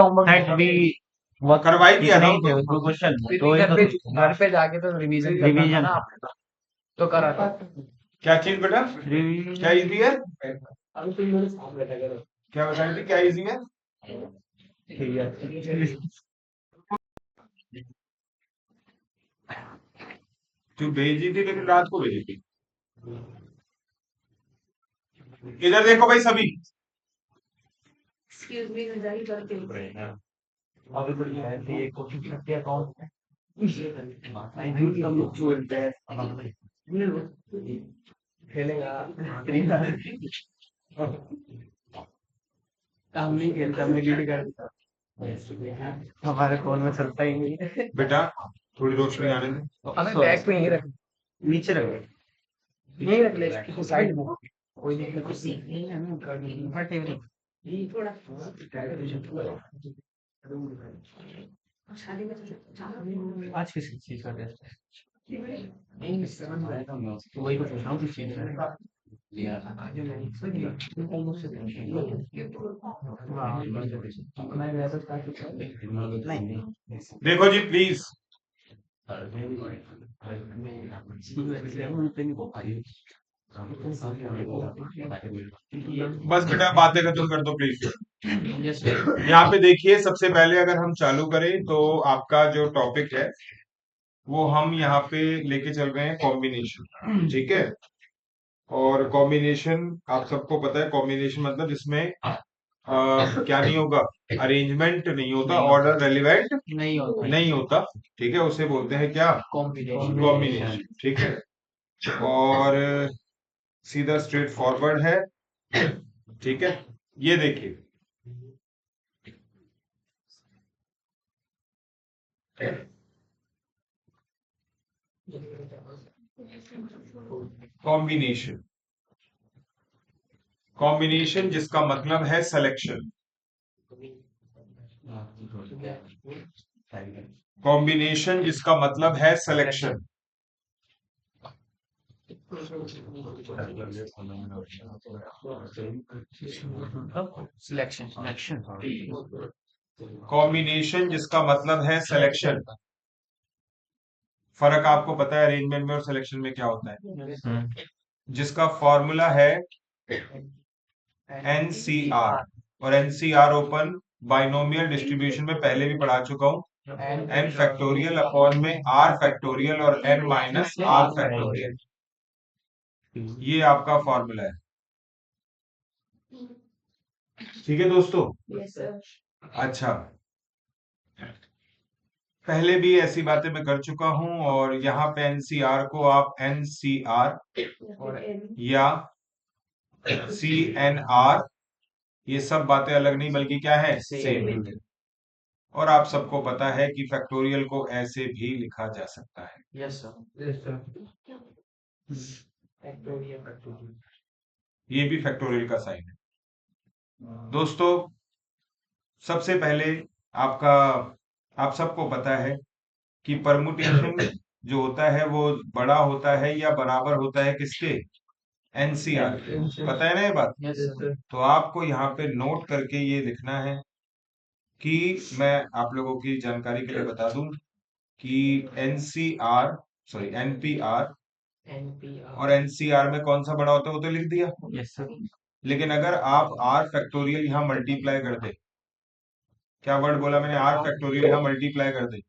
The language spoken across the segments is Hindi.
सेट भी बहुत करवाई दिया इतने था ही वो थे तो। उसमें क्वेश्चन, फिर तो भी ये घर पे जाके तो रिवीजन करना था रिवीजन ना आपने, तो करा था। क्या चीज बेटा? क्या रिवीजन इजी है? अभी तुम मेरे साथ बैठा करो। क्या बताई थी, क्या इजी है? ठीक है। तू भेजी थी लेकिन रात को भेजी थी। इधर देखो भाई सभी। एक्सक्यूज मी जारी करते हैं। अभी तो ये है कि ये कोशिश करती है अकाउंट में खेलेगा हम नहीं खेलते, हमने लीड कर दिया। हमारे फोन में चलता ही नहीं। बेटा थोड़ी रोशनी आने दे। हमें बैग पे नहीं रख, नीचे रखो। नहीं रख ले इसकी साइड में, कोई दिक्कत नहीं है। कंफर्टेबल थोड़ा आज किस चीज का टेस्ट है? नहीं, सेवन बैग हम तो वही तो पूछ रहा हूँ किस चीज का है? मैं गया था स्टार्ट। नहीं नहीं। देखो जी प्लीज। बस बेटा बातें खत्म कर दो प्लीज। यस यहाँ पे देखिए, सबसे पहले अगर हम चालू करें तो आपका जो टॉपिक है वो हम यहाँ पे लेके चल रहे हैं कॉम्बिनेशन, ठीक है। और कॉम्बिनेशन आप सबको पता है, कॉम्बिनेशन मतलब इसमें क्या नहीं होगा, अरेंजमेंट नहीं होता, ऑर्डर रेलिवेंट नहीं होता, नहीं होता, ठीक है। उसे बोलते हैं क्या? कॉम्बिनेशन। कॉम्बिनेशन, ठीक है। और सीधा स्ट्रेट फॉरवर्ड है, ठीक है। ये देखिए, कॉम्बिनेशन, कॉम्बिनेशन जिसका मतलब है सिलेक्शन, कॉम्बिनेशन जिसका मतलब है सिलेक्शन। सिलेक्शन। सिलेक्शन कॉम्बिनेशन जिसका मतलब है सिलेक्शन। फर्क आपको पता है अरेंजमेंट में और सिलेक्शन में क्या होता है? जिसका फॉर्मूला है एनसीआर, और एनसीआर ओपन बाइनोमियल डिस्ट्रीब्यूशन में पहले भी पढ़ा चुका हूं। एन फैक्टोरियल अपॉन में आर फैक्टोरियल और एन माइनस आर फैक्टोरियल, ये आपका फॉर्मूला है, ठीक है दोस्तों। अच्छा, पहले भी ऐसी बातें मैं कर चुका हूं, और यहाँ पे एनसीआर को आप एनसीआर या सीएनआर, ये सब बातें अलग नहीं बल्कि क्या है, सेम। और आप सबको पता है कि फैक्टोरियल को ऐसे भी लिखा जा सकता है, यस सर। ये भी फैक्टोरियल का साइन है दोस्तों। सबसे पहले आपका, आप सबको पता है कि परमुटेशन जो होता है वो बड़ा होता है या बराबर होता है किसके? एनसीआर के। पता है ना ये बात? Yes sir. तो आपको यहाँ पे नोट करके ये लिखना है कि, मैं आप लोगों की जानकारी के लिए बता दूं कि एनसीआर, सॉरी एनपीआर और एनसीआर में कौन सा बड़ा होता है वो तो लिख दिया। Yes sir. लेकिन अगर आप आर फैक्टोरियल यहाँ मल्टीप्लाई कर दे, क्या वर्ड बोला मैंने, आर फैक्टोरियल यहाँ मल्टीप्लाई कर दे,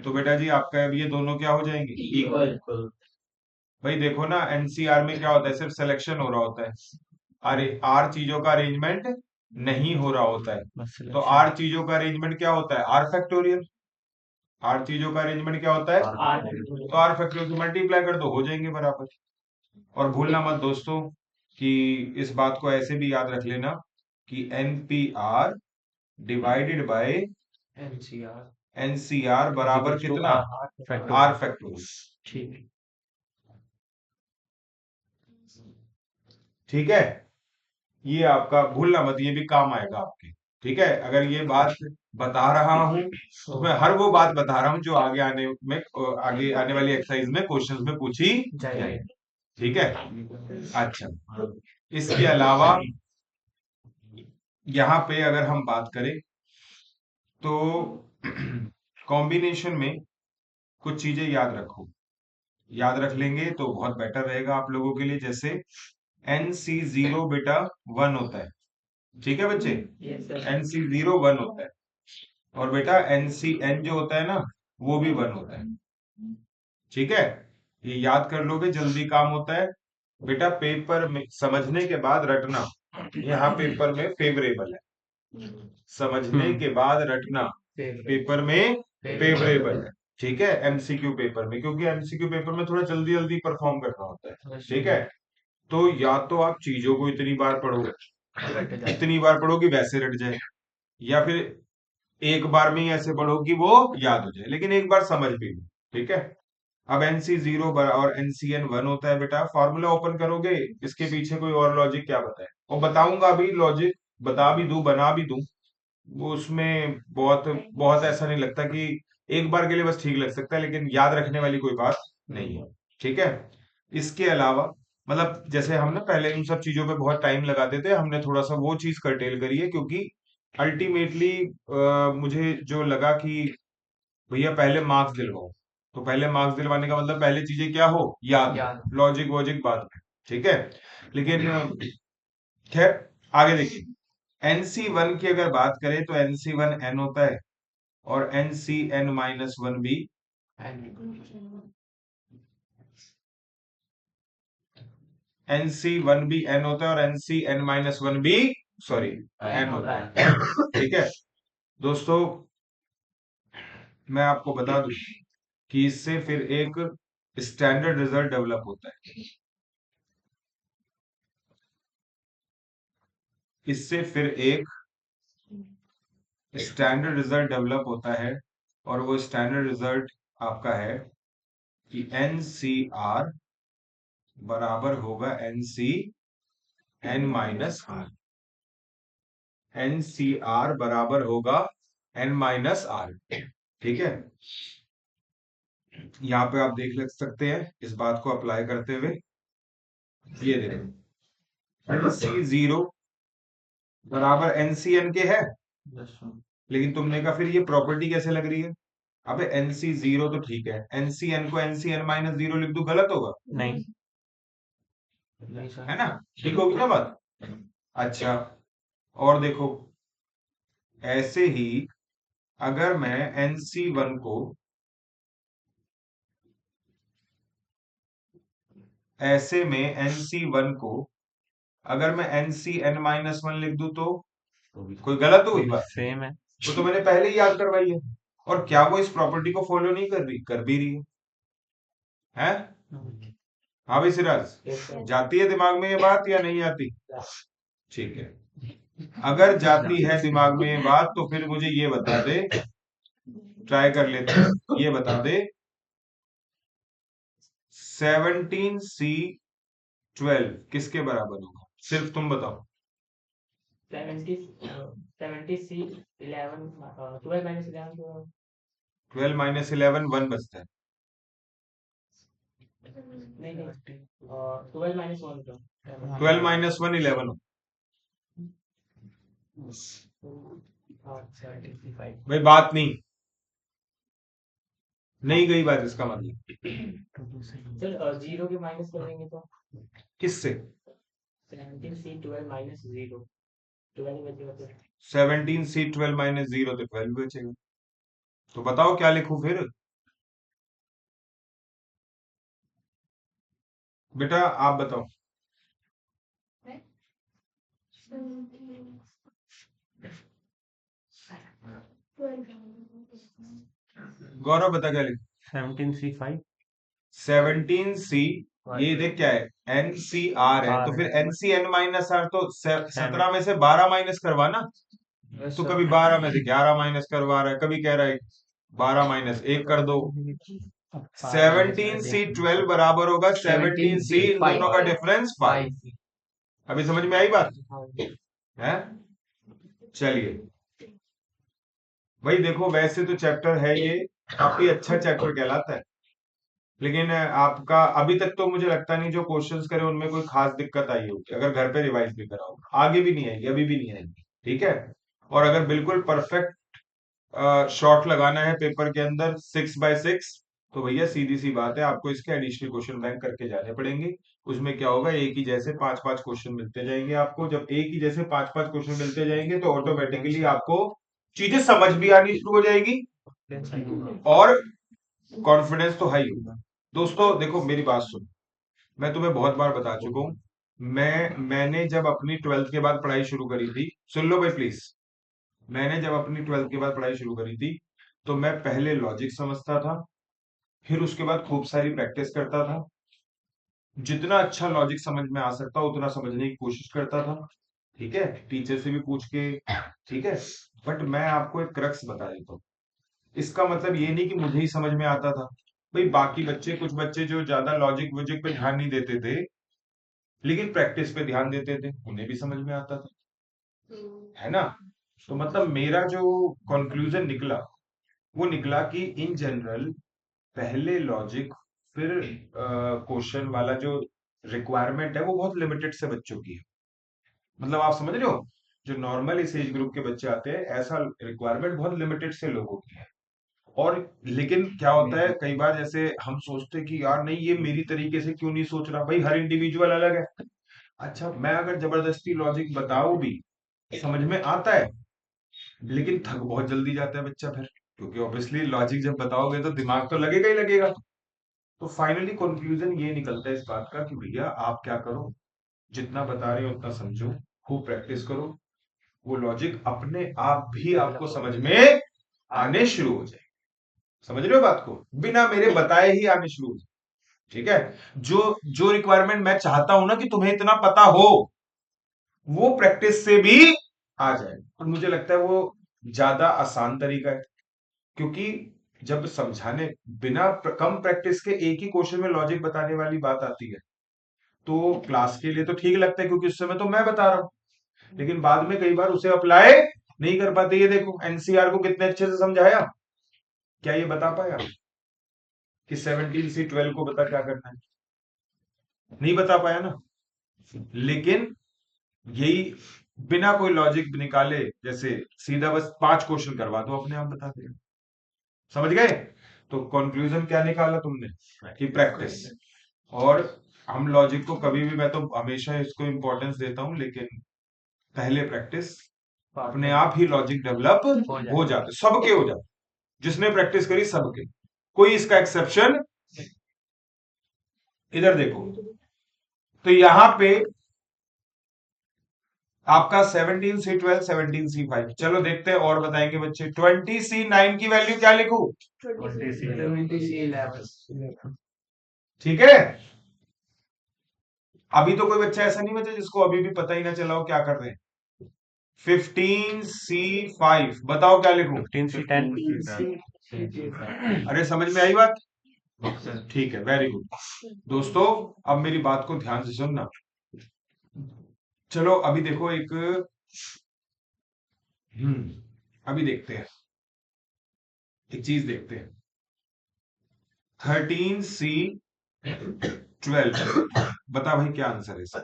तो बेटा जी आपका अब ये दोनों क्या हो जाएंगे? इक्वल। भाई देखो ना, एनसीआर में क्या होता है, सिर्फ सिलेक्शन हो रहा होता है, अरे आर चीजों का अरेंजमेंट नहीं हो रहा होता है। तो आर चीजों का अरेंजमेंट क्या होता है? Are factorial. आर चीजों का अरेंजमेंट क्या होता है? तो आर फैक्टोरियल मल्टीप्लाई कर दो, हो जाएंगे बराबर। और भूलना मत दोस्तों कि इस बात को ऐसे भी याद रख लेना कि एनपीआर डिवाइडेड बाय एनसीआर बराबर कितना? R factorial. ठीक ठीक है, ये आपका भूलना मत, ये भी काम आएगा आपके, ठीक है। अगर ये बात बता रहा हूं तो मैं हर वो बात बता रहा हूं जो आगे आने में, आगे आने वाली एक्सरसाइज में क्वेश्चंस में पूछी जाए, ठीक है। अच्छा, इसके अलावा यहाँ पे अगर हम बात करें तो कॉम्बिनेशन में कुछ चीजें याद रखो, याद रख लेंगे तो बहुत बेटर रहेगा आप लोगों के लिए। जैसे NC0 बेटा 1 होता है, ठीक है बच्चे, NC0 1 होता है, और बेटा NCN जो होता है ना वो भी 1 होता है, ठीक है। ये याद कर लोगे, जल्दी काम होता है बेटा। पेपर में समझने के बाद रटना, यहाँ पेपर में फेवरेबल है, समझने के बाद रटना पेपर में फेवरेबल है, ठीक है। MCQ पेपर में, क्योंकि MCQ पेपर में थोड़ा जल्दी जल्दी परफॉर्म करना होता है, ठीक है। तो या तो आप चीजों को इतनी बार पढ़ो, इतनी बार पढ़ो कि वैसे रट जाए, या फिर एक बार में ही ऐसे पढ़ो कि वो याद हो जाए, लेकिन एक बार समझ भी लो, ठीक है। अब NC0 और NCN 1 होता है बेटा, फॉर्मूला ओपन करोगे, इसके पीछे कोई और लॉजिक क्या बताए, और बताऊंगा अभी लॉजिक, बता भी दूं, बना भी दूं, वो उसमें बहुत बहुत ऐसा नहीं लगता कि एक बार के लिए बस ठीक लग सकता है, लेकिन याद रखने वाली कोई बात नहीं है, ठीक है। इसके अलावा मतलब जैसे हम ना पहले इन सब चीजों पे बहुत टाइम लगाते थे, हमने थोड़ा सा वो चीज कर्टेल करी है, क्योंकि अल्टीमेटली मुझे जो लगा कि भैया पहले मार्क्स दिलवाओ, तो पहले मार्क्स दिलवाने का मतलब पहले चीजें क्या हो, याद, लॉजिक वॉजिक बाद में, ठीक है। लेकिन खैर आगे देखिए, NC1 की अगर बात करें तो NC1 N होता है, और NCN-1 भी NC1 भी N होता है, और NCN-1 भी सॉरी N होता है, ठीक है दोस्तों। मैं आपको बता दूं कि इससे फिर एक स्टैंडर्ड रिजल्ट डेवलप होता है, इससे फिर एक स्टैंडर्ड रिजल्ट डेवलप होता है, और वो स्टैंडर्ड रिजल्ट आपका है कि NCR बराबर होगा NCN-R, NCR बराबर होगा N-R, ठीक है। यहाँ पे आप देख सकते हैं इस बात को अप्लाई करते हुए, ये देखो NC0 बराबर NCN के है, लेकिन तुमने कहा फिर ये प्रॉपर्टी कैसे लग रही है। अबे NC0 तो ठीक है, NCN को NCN-0 लिख दो, गलत होगा, नहीं है ना, ठीक होगी ना बात। अच्छा, और देखो ऐसे ही अगर मैं NC1 को ऐसे में NC1 को अगर मैं NCN-1 लिख दूं तो कोई गलत हो गई बात, सेम है, वो तो मैंने पहले ही याद करवाई है, और क्या वो इस प्रॉपर्टी को फॉलो नहीं कर रही, कर भी रही है? हाँ भाई सिराज, जाती है दिमाग में ये बात या नहीं आती? ठीक है, अगर जाती है दिमाग में ये बात तो फिर मुझे ये बता दे, ट्राई कर लेते हैं, ये बता दे 17C12 किसके बराबर होगा, सिर्फ तुम बताओ। 12 - 11 1 बचता है, 12 - 1 11 हो। भाई बात नहीं गई बात, इसका मतलब सर 0 के माइनस कर देंगे तो किससे 17C12 माइनस 0 12 बचेगा सर। 17C12 - 0 तो 12 बचेगा, तो बताओ क्या लिखूं फिर बेटा, आप बताओ। गौरव बता क्या लिखूं। 17C5 17C, ये देख क्या है, NCR है, तो फिर NCN-R तो 17 में से 12 माइनस करवाना, तो कभी 12 में से 11 माइनस करवा रहा है, कभी कह रहा है 12 माइनस 1 कर दो। 17C12 बराबर होगा 17C, इन दोनों का डिफरेंस 5। अभी समझ में आई बात है? चलिए भाई देखो, वैसे तो चैप्टर है ये काफी अच्छा चैप्टर कहलाता है, लेकिन आपका अभी तक तो मुझे लगता नहीं जो क्वेश्चंस करे उनमें कोई खास दिक्कत आई होगी, अगर घर पे रिवाइज भी कराओ, आगे भी नहीं आएगी, अभी भी नहीं आएगी, ठीक है। और अगर बिल्कुल परफेक्ट शॉर्ट लगाना है पेपर के अंदर 6x6, तो भैया सीधी सी बात है, आपको इसके एडिशनल क्वेश्चन बैंक करके जाने पड़ेंगे। उसमें क्या होगा, एक ही जैसे 5-5 क्वेश्चन मिलते जाएंगे आपको। जब एक ही जैसे 5-5 क्वेश्चन मिलते जाएंगे तो ऑटोमेटिकली आपको चीजें समझ भी आनी शुरू हो जाएगी और कॉन्फिडेंस तो हाई होगा। दोस्तों देखो मेरी बात सुनो, मैं तुम्हें बहुत बार बता चुका हूं, मैंने जब अपनी 12th के बाद पढ़ाई शुरू करी थी, सुन लो भाई प्लीज, मैंने जब अपनी 12th के बाद पढ़ाई शुरू करी थी तो मैं पहले लॉजिक समझता था, फिर उसके बाद खूब सारी प्रैक्टिस करता था, जितना अच्छा लॉजिक समझ में आ सकता उतना समझने की कोशिश करता था, ठीक है, टीचर से भी पूछ के, ठीक है। बट मैं आपको एक क्रक्स बता देता हूँ, इसका मतलब ये नहीं कि मुझे ही समझ में आता था। भाई बाकी बच्चे, कुछ बच्चे जो ज्यादा लॉजिक वॉजिक पे ध्यान नहीं देते थे लेकिन प्रैक्टिस पे ध्यान देते थे, उन्हें भी समझ में आता था, है ना। तो मतलब मेरा जो कंक्लूजन निकला वो निकला कि इन जनरल पहले लॉजिक फिर क्वेश्चन वाला जो रिक्वायरमेंट है वो बहुत लिमिटेड से बच्चों की है। मतलब आप समझ रहे हो, जो नॉर्मल इस एज ग्रुप के बच्चे आते हैं ऐसा रिक्वायरमेंट बहुत लिमिटेड से लोगों की है। और लेकिन क्या होता है कई बार, जैसे हम सोचते हैं कि यार नहीं ये मेरी तरीके से क्यों नहीं सोच रहा, भाई हर इंडिविजुअल अलग है। अच्छा मैं अगर जबरदस्ती लॉजिक बताऊं भी समझ में आता है, लेकिन थक बहुत जल्दी जाता है बच्चा फिर, क्योंकि ऑब्वियसली लॉजिक जब बताओगे तो दिमाग तो लगेगा ही लगेगा। तो फाइनली कंक्लूजन ये निकलता है इस बात का कि भैया आप क्या करो, जितना बता रहे हो उतना समझो, खूब प्रैक्टिस करो, वो लॉजिक अपने आप भी आपको समझ में आने शुरू हो जाए। समझ रहे हो बात को, बिना मेरे बताए ही आने शुरू हो जाए, ठीक है। जो जो रिक्वायरमेंट मैं चाहता हूं ना कि तुम्हें इतना पता हो, वो प्रैक्टिस से भी आ जाए। और मुझे लगता है वो ज्यादा आसान तरीका है, क्योंकि जब समझाने बिना कम प्रैक्टिस के एक ही क्वेश्चन में लॉजिक बताने वाली बात आती है तो क्लास के लिए तो ठीक लगता है क्योंकि उस समय तो मैं बता रहा हूं, लेकिन बाद में कई बार उसे अप्लाई नहीं कर पाते। ये देखो एनसीआर को कितने अच्छे से समझाया, क्या ये बता पाया कि 17 से 12 को बता क्या करना है, नहीं बता पाया ना। लेकिन यही बिना कोई लॉजिक निकाले, जैसे सीधा बस 5 क्वेश्चन करवा दो अपने आप बता देगा। समझ गए। तो कंक्लूजन क्या निकाला तुमने कि प्रैक्टिस। और हम लॉजिक को कभी भी, मैं तो हमेशा इसको इंपॉर्टेंस देता हूं, लेकिन पहले प्रैक्टिस, अपने आप ही लॉजिक डेवलप हो जाते, सबके हो जाते, जिसने प्रैक्टिस करी सबके, कोई इसका एक्सेप्शन। इधर देखो, तो यहां पे आपका 17 से 12, 17 से 5, चलो देखते हैं और बताएंगे बच्चे। 20 से 9 की वैल्यू क्या लिखूं, 20 ठीक है। अभी तो कोई बच्चा ऐसा नहीं बचा जिसको अभी भी पता ही ना चला हो क्या कर रहे हैं। 15C5 बताओ क्या लिखूं, 15C10। अरे समझ में आई बात, ठीक है, वेरी गुड। दोस्तों अब मेरी बात को ध्यान से सुनना। चलो अभी देखो एक, अभी देखते हैं, एक चीज देखते हैं। 13C12, बता भाई क्या आंसर है इसका?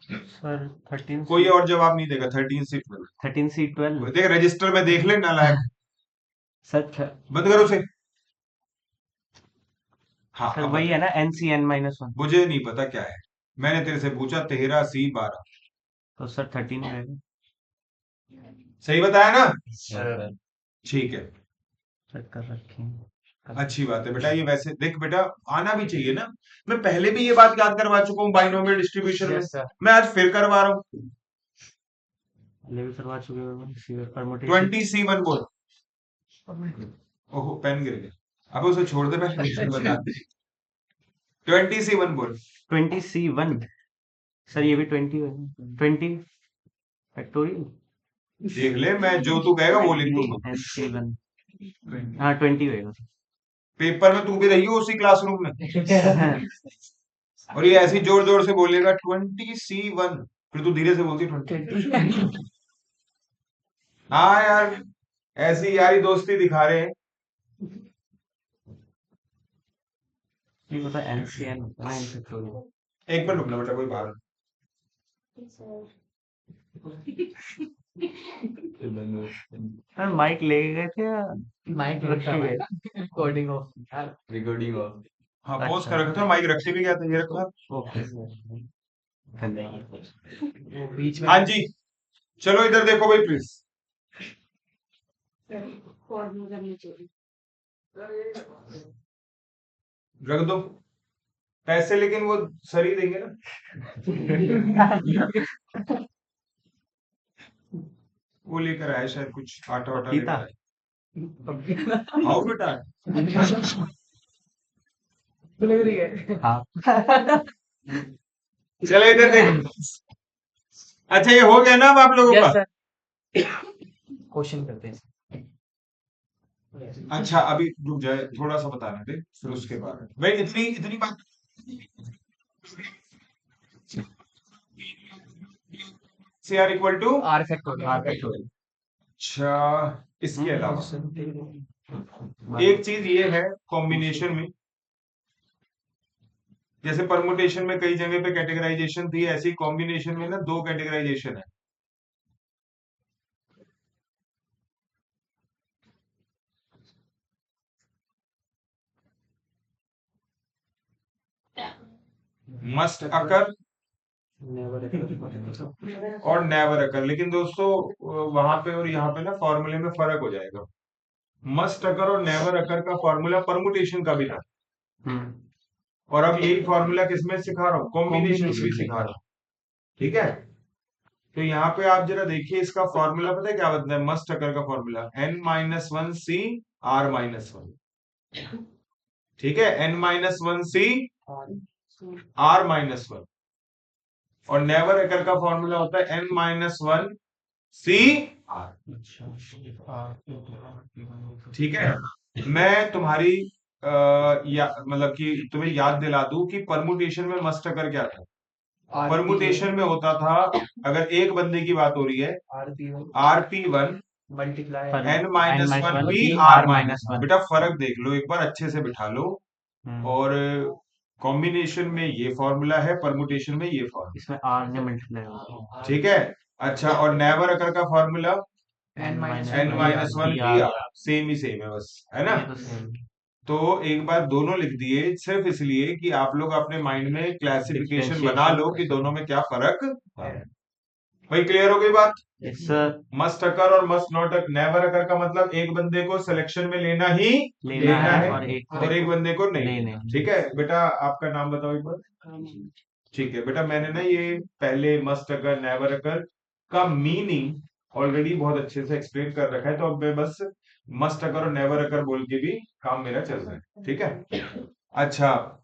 सर 13 कोई और जवाब नहीं देगा। 13C12 13C12 देख, रजिस्टर में देख ले नालायक, सर। बंद करो उसे। हाँ सर अब वही है बता। ना, NCN-1। मुझे नहीं पता क्या है, मैंने तेरे से पूछा 13C12, तो सर 13 रहेगा सही बताया ना, सर। ठीक है, चेक कर रखे हैं। अच्छी बात है बेटा। ये वैसे देख बेटा, आना भी चाहिए ना, मैं पहले भी ये बात याद करवा चुका हूँ बाइनोमियल डिस्ट्रीब्यूशन में, मैं आज फिर करवा रहा हूँ। पहले भी करवा चुके हो परमुटेशन। 20C1 बोल। ओहो पेन गिर गया, अब उसे छोड़ दे, मैं बता दे। 20C1 बोल। 20C1 सर, ये भी 20 है। 20 फैक्टोरियल। देख ले, मैं जो तू कहेगा वो लिख दूंगा। NC1, हाँ 20 होएगा। पेपर में तू भी रही हो उसी क्लासरूम में, और ये ऐसी जोर जोर से बोलेगा 20C1, फिर तू धीरे से बोलती 20। हाँ यार, ऐसी यारी दोस्ती दिखा रहे हैं। ये पता NCN होता है, फैक्टोरियल। एक मिनट रुकना बेटा, कोई बाहर सर माइक ले गए थे या माइक रख के गए? रिकॉर्डिंग ऑफ यार रिकॉर्डिंग ऑफ। हाँ पोस्ट अच्छा। कर रखा था, माइक रख के भी गया था, ये रखा। ओके धन्यवाद। वो बीच में हाँ जी, चलो इधर देखो भाई प्लीज। रख दो पैसे, लेकिन वो सर ही देंगे ना। वो लेकर आए शायद कुछ आटा वाटा लेकर पपीता? आए। हाउ बेटा लग रही है। हाँ चलो इधर देख। अच्छा ये हो गया ना अब आप लोगों यस का। सर, क्वेश्चन करते हैं। अच्छा अभी रुक जाए, थोड़ा सा बताने दे, फिर उसके बाद भाई इतनी इतनी बात। C R equal to R factorial अच्छा, इसके अलावा एक चीज ये है कॉम्बिनेशन में, जैसे परमुटेशन में कई जगह पे कैटेगराइजेशन थी, ऐसी कॉम्बिनेशन में ना दो कैटेगराइजेशन है। मस्ट अकर और नेवर अकर, लेकिन दोस्तों वहां पे और यहाँ पे ना फॉर्मूले में फर्क हो जाएगा। मस्ट अकर और नेवर अकर का फॉर्मूला परमुटेशन का भी था, और अब यही फॉर्मूला किसमें सिखा रहा हूँ, कॉम्बिनेशन भी सिखा रहा हूँ। ठीक है, तो यहाँ पे आप जरा देखिए इसका फॉर्मूला पता है क्या बनता है। मस्ट अकर का फॉर्मूला n-1 c r-1। ठीक है, n-1 c r-1, और नेवर अकर का फॉर्मूला होता है n-1 c r। ठीक है, मैं तुम्हारी मतलब कि तुम्हें याद दिला दूं कि परमुटेशन में मस्ट अकर क्या था। परमुटेशन में होता था, अगर एक बंदे की बात हो रही है, rp1 multiply n-1 p r-1। बेटा फर्क देख लो एक बार, अच्छे से बिठा लो। और कॉम्बिनेशन में ये फॉर्मूला है, परमुटेशन में ये फॉर्मूला, इसमें आर ने मल्टीप्लाई होगा। ठीक है। अच्छा, और नेवर अकर का formula n-1 p r, same ही सेम है बस, है ना। ये तो सेम। तो एक बार दोनों लिख दिए सिर्फ इसलिए कि आप लोग अपने माइंड में क्लासिफिकेशन बना लो कि दोनों में क्या फर्क है। भाई क्लियर हो गई बात। Yes sir. मस्ट अकर और must not occur. Never occur का मतलब एक बंदे को सिलेक्शन में लेना ही लेना है और एक बंदे को नहीं नहीं, लेना। नहीं। ठीक है बेटा, आपका नाम बताओ एक बार। ठीक है बेटा, मैंने ना ये पहले मस्ट अकर नेवर अकर का मीनिंग ऑलरेडी बहुत अच्छे से एक्सप्लेन कर रखा है, तो अब मैं बस मस्ट अकर और नेवर अकर बोल के भी काम मेरा चल रहा है। ठीक है, अच्छा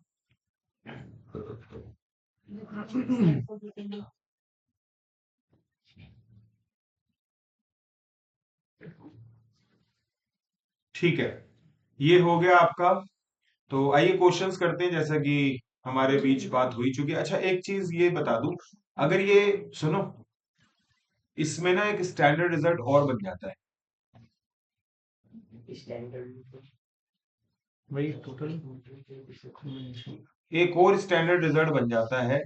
ठीक है, ये हो गया आपका। तो आइए क्वेश्चंस करते हैं, जैसा कि हमारे बीच बात हुई चुकी है। अच्छा एक चीज ये बता दूं, अगर ये सुनो, इसमें ना एक स्टैंडर्ड रिजल्ट और बन जाता है। वही टोटल एक और स्टैंडर्ड रिजल्ट बन जाता है।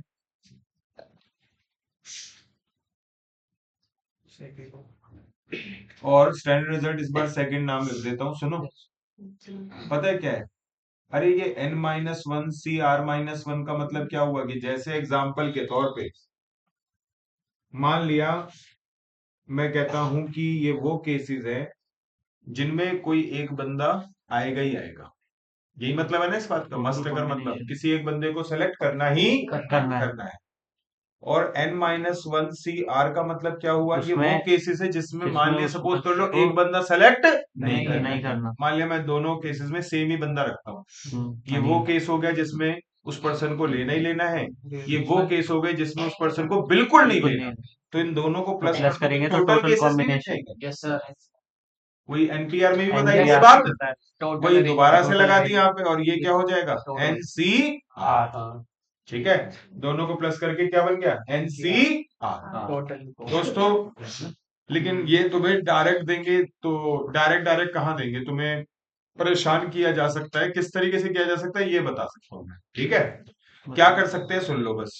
और स्टैंडर्ड रिजल्ट इस बार सेकंड नाम लिख देता हूं, सुनो। पता है क्या है, अरे ये n-1 c r-1 का मतलब क्या हुआ कि जैसे एग्जाम्पल के तौर पे मान लिया मैं कहता हूं कि ये वो केसेस है जिनमें कोई एक बंदा आएगा ही आएगा। यही मतलब है ना इस बात का। मस्ट अकर मतलब किसी एक बंदे को सेलेक्ट करना ही करना है। और n-1 c r का मतलब क्या हुआ, ये वो केसेस है जिसमें मान लिया सपोज कर लो एक बंदा सेलेक्ट नहीं करना। मान लिया मैं दोनों केसेस में सेम ही बंदा रखता हूँ। ये वो केस हो गया जिसमें उस पर्सन को लेना ही लेना है, ये वो केस हो गए जिसमें उस पर्सन को बिल्कुल नहीं लेना। तो इन दोनों को प्लस करेंगे तो total total combination. Yes sir, वही एनपीआर में भी बताई NPR ये बात, वही दोबारा से लगा दी यहाँ पे, और ये क्या हो जाएगा NCR। ठीक है, दोनों को प्लस करके क्या बन गया NCR। टोटल दोस्तों लेकिन ये तुम्हें डायरेक्ट देंगे तो डायरेक्ट कहाँ देंगे, तुम्हें परेशान किया जा सकता है। किस तरीके से किया जा सकता है ये बता सकता हूँ मैं। ठीक है, क्या कर सकते हैं सुन लो बस।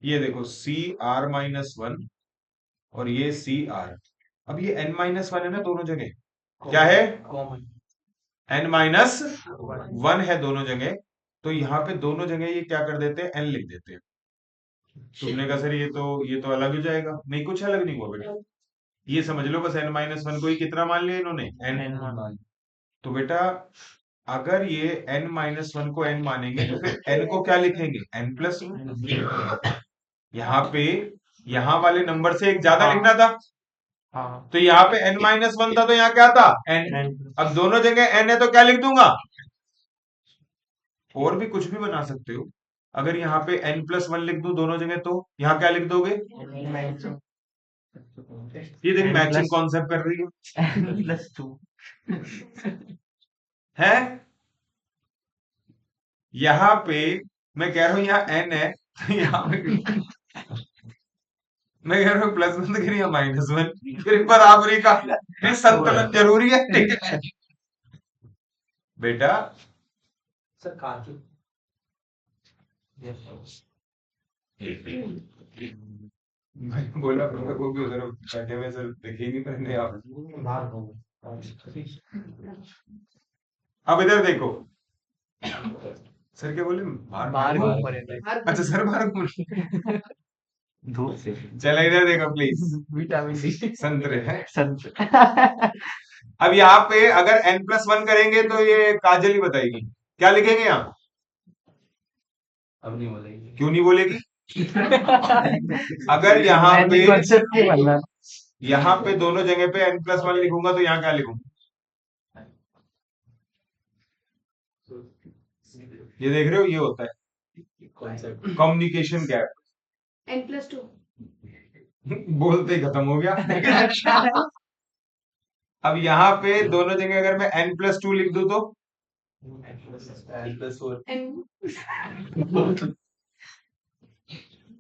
ये देखो CR-1 और ये CR, अब ये n-1 है ना दोनों जगह, क्या है कॉमन n-1 है दोनों जगह, तो यहाँ पे दोनों जगह ये क्या कर देते हैं, n लिख देते हैं। तुमने कहा सर ये तो अलग हो जाएगा, नहीं कुछ अलग नहीं हुआ बेटा, ये समझ लो बस n-1 को ही कितना मान लिया इन्होंने, n। तो बेटा अगर ये n-1 को n मानेंगे तो फिर n को क्या लिखेंगे, n+1। यहाँ पे यहाँ वाले नंबर से एक ज्यादा लिखना था, हाँ तो यहाँ पे n-1 था तो यहाँ क्या था n। अब दोनों जगह n है तो क्या लिख दूंगा, और भी कुछ भी बना सकते हो। अगर यहाँ पे n+1 लिख दूं दोनों जगह तो यहाँ क्या लिख दोगे, ये देख मैचिंग कॉन्सेप्ट कर रही है n+2 है। यहाँ पे मैं कह रहा हूं यहाँ n है तो यहाँ पे मैं कह रहा हूँ +1 तो गिरी -1, फिर बराबरी का फिर संतुलन जरूरी है बेटा। सर काजू मैं बोला वो भी उधर बैठे हुए सर देखेंगे पहले आप। अब इधर देखो, सर क्या बोले, बाहर घूम? घूम रहे थे अच्छा सर बाहर घूम, धूप से चलो इधर देखो प्लीज, विटामिन डी संतरे है। संत अब यहाँ पे अगर n+1 करेंगे तो ये काजल ही बताएगी क्या लिखेंगे यहाँ, अब नहीं बोलेंगे क्यों नहीं बोलेगी। अगर यहाँ पे दोनों जगह पे n+1 लिखूंगा तो यहाँ क्या लिखूंगा, ये देख रहे हो, ये होता है कम्युनिकेशन गैप, n+2 बोलते ही खत्म हो गया। अब यहाँ पे दोनों जगह अगर मैं n+2 लिख दूं तो n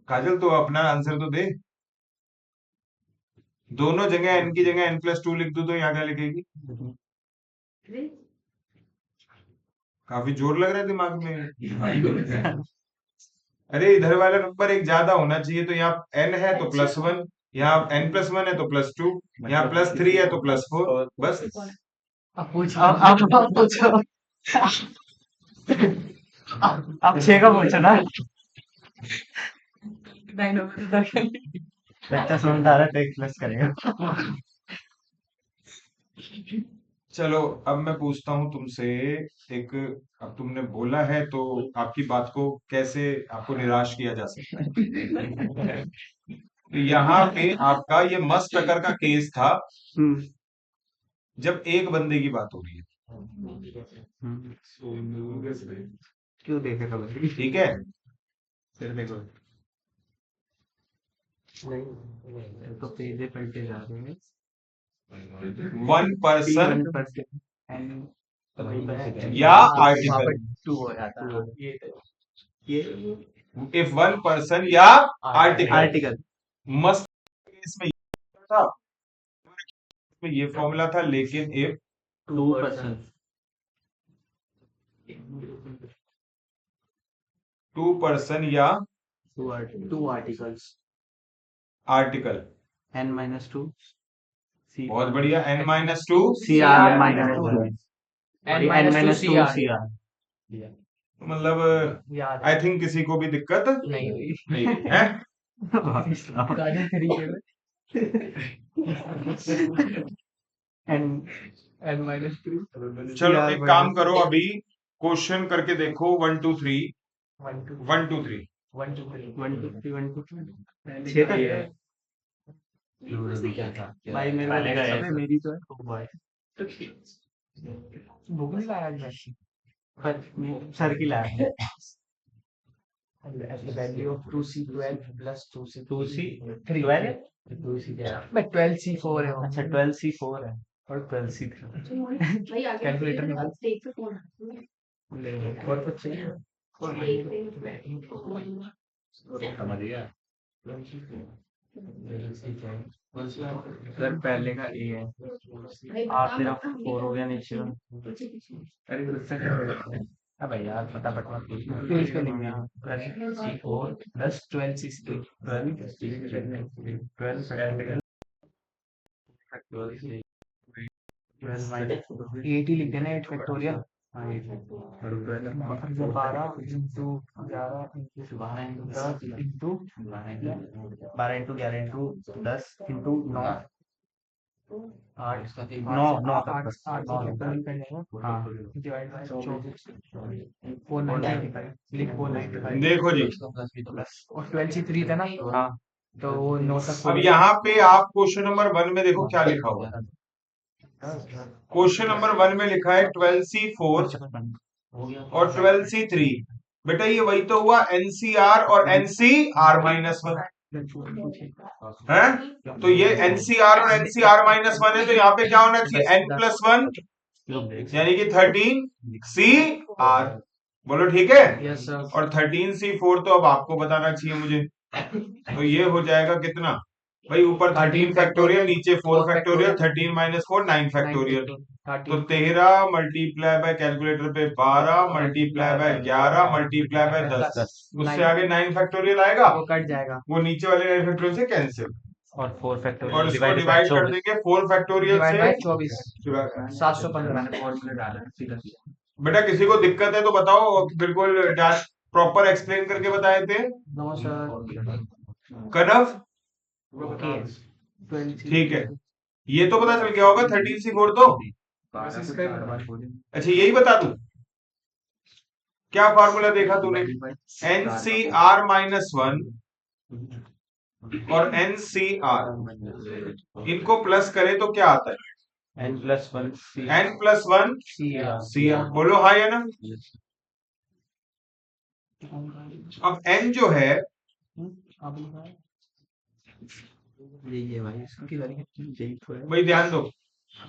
काजल तो अपना आंसर तो दे, दोनों जगह n की जगह n+2 लिख दूं तो यहाँ क्या लिखेगी, काफी जोर लग रहा है दिमाग में। अरे इधर वाला नंबर एक ज्यादा होना चाहिए, तो यहाँ n है तो +1, यहाँ n+1 है तो +2, यहाँ +3 है तो +4, बस। अब पूछो अब पूछो, अब 6 का पूछो ना, बच्चा सुनता रहा तो 1 प्लस करेगा। चलो अब मैं पूछता हूं तुमसे एक, अब तुमने बोला है तो आपकी बात को कैसे आपको निराश किया जा सकता है। तो यहाँ पे आपका ये मस्त टक्कर का केस था, जब एक बंदे की बात हो रही है, क्यों देखेगा भाई, ठीक है, फिर देखो नहीं तो पेजे पलटे जा रहे हैं, 1 पर्सन 1% या आर्टिकल, 2 हो जाता है ये इफ 1 पर्सन या आर्टिकल, आर्टिकल मस्त केस में ये था, इसमें ये फॉर्मूला था, लेकिन इफ 2% 2 पर्सन या 2 आर्टिकल्स आर्टिकल, n-2 बहुत बढ़िया, n-2 CR n-2 CR मतलब याद आई थिंक किसी को भी दिक्कत नहीं हुई नहीं है। काजू तरीके में n-3 चलो एक काम करो, अभी क्वेश्चन करके देखो 1 2 3 1 2 1 2 3 1 2 3 1 2 3 1 2 3 6 तक है भाई मेरे पहले का है। मेरी तो है भूख नहीं लगा आज वैसे पर सर की लाया है at the value of 2C12 plus 2C 2C 3 12 2C मैं 12C4 है वो। अच्छा 12C4 है और 12C3 भाई आगे कैलकुलेटर निकाल। देख पे कौन और कुछ चाहिए सर पहले का ए है आप तेरा 4 हो गया नीचे का अब यार फटाफट मत पूछ इसको लिख दिया C4 plus 12C2 12 8 ही लिख देना 8 factorial 12 into 11 into 10 into 12 into 11 into 10 into 9 8 9 9 8 factorial कर जाएगा हाँ डिवाइड बाय 24 495 लिख 495 देखो जी, और 12 से 3 था ना हाँ तो वो 9 तक अब यहाँ पे आप क्वेश्चन नंबर 1 में देखो क्या लिखा हुआ है। क्वेश्चन नंबर 1 में लिखा है 12C4 और 12C3। बेटा ये वही तो हुआ NCR और NCR-1 है। तो ये NCR और NCR-1 है, तो यहाँ पे क्या होना चाहिए N+1 यानी कि 13CR। बोलो ठीक है। यस सर और 13C4 तो अब आपको बताना चाहिए मुझे, तो ये हो जाएगा कितना भाई, ऊपर 13 फैक्टोरियल नीचे 4 फैक्टोरियल, 13 माइनस 4 9 फैक्टोरियल। तो 13 मल्टीप्लाई बाय कैलकुलेटर पे 12 मल्टीप्लाई बाय 11 मल्टीप्लाई बाय 10, उससे आगे 9 फैक्टोरियल आएगा, वो कट जाएगा वो नीचे वाले 9 फैक्टोरियल से कैंसिल, और 4 और फैक्टोरियल इसको डिवाइड कर देंगे 4 फैक्टोरियल डिवाइड बाय से। 24 715 बेटा किसी को दिक्कत है तो बताओ, बिल्कुल प्रॉपर एक्सप्लेन करके बताए थे नो सर कनव। ओके ठीक है, ये तो पता चल गया होगा 13C4 तो। अच्छा यही बता दूं, क्या फार्मूला देखा तूने, NCR-1 और NCR इनको प्लस करे तो क्या आता है N+1 N+1 CR। बोलो हाँ या ना। अब N जो है भाई ध्यान दो,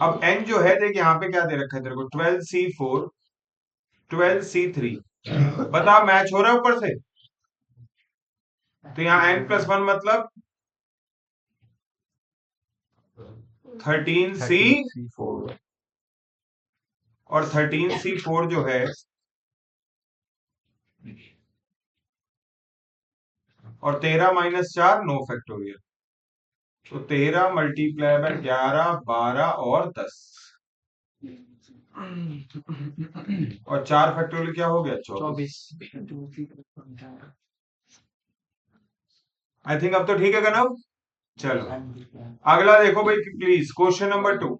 अब N जो है देख यहाँ पे क्या दे रखा है तेरे को 12C4 12C3, बता मैच हो रहा है ऊपर से। तो यहाँ N+1 मतलब 13C4 और 13C4 जो है और 13 माइनस 4 9 फैक्टोरियल, तो 13 मल्टीप्लाई बाय 11 12 और 10 और 4 फैक्टोरियल क्या हो गया 24। 24 आई थिंक अब तो ठीक है कनव। चलो अगला देखो भाई प्लीज, क्वेश्चन नंबर 2।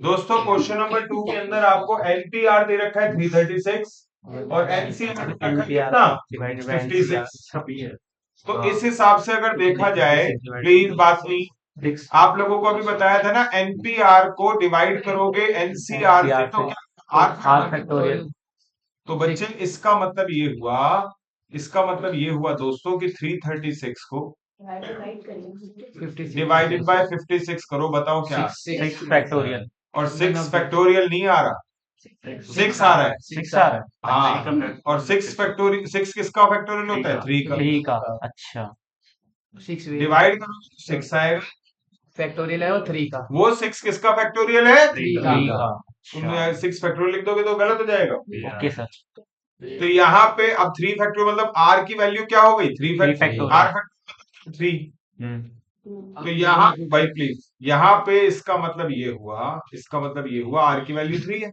दोस्तों क्वेश्चन नंबर 2 के अंदर आपको NPR दे रखा है 336 और NCR कितना 56। तो इस हिसाब से अगर देखा जाए, प्लीज बात नहीं, आप लोगों को अभी बताया था ना NPR को डिवाइड करोगे NCR से तो क्या R फैक्टोरियल। तो बच्चे इसका मतलब ये हुआ, इसका मतलब ये हुआ दोस्तों कि 336 को डिवाइडेड बाय 56 करो, बताओ क्या 6 फैक्टोरियल और 6 फैक्टोरियल नहीं आ रहा, 6 आ रहा है 6 आ रहा है हाँ, और 6 फैक्टोरियल 6 किसका फैक्टोरियल होता है 3 का। 3 का अच्छा 6 डिवाइड करो 6 आएगा, फैक्टोरियल है वो 3 का, वो 6 किसका फैक्टोरियल है 3 का। का तुम 6 फैक्टोरियल लिख दोगे तो गलत हो जाएगा। Okay sir. तो यहाँ पे अब 3 फैक्टोरियल मतलब R की वैल्यू क्या हो गई 3 फैक्टोरियल, R फैक्टोरियल 3। तो यहाँ भाई प्लीज, यहाँ पे इसका मतलब ये हुआ, इसका मतलब ये हुआ R की वैल्यू 3 है।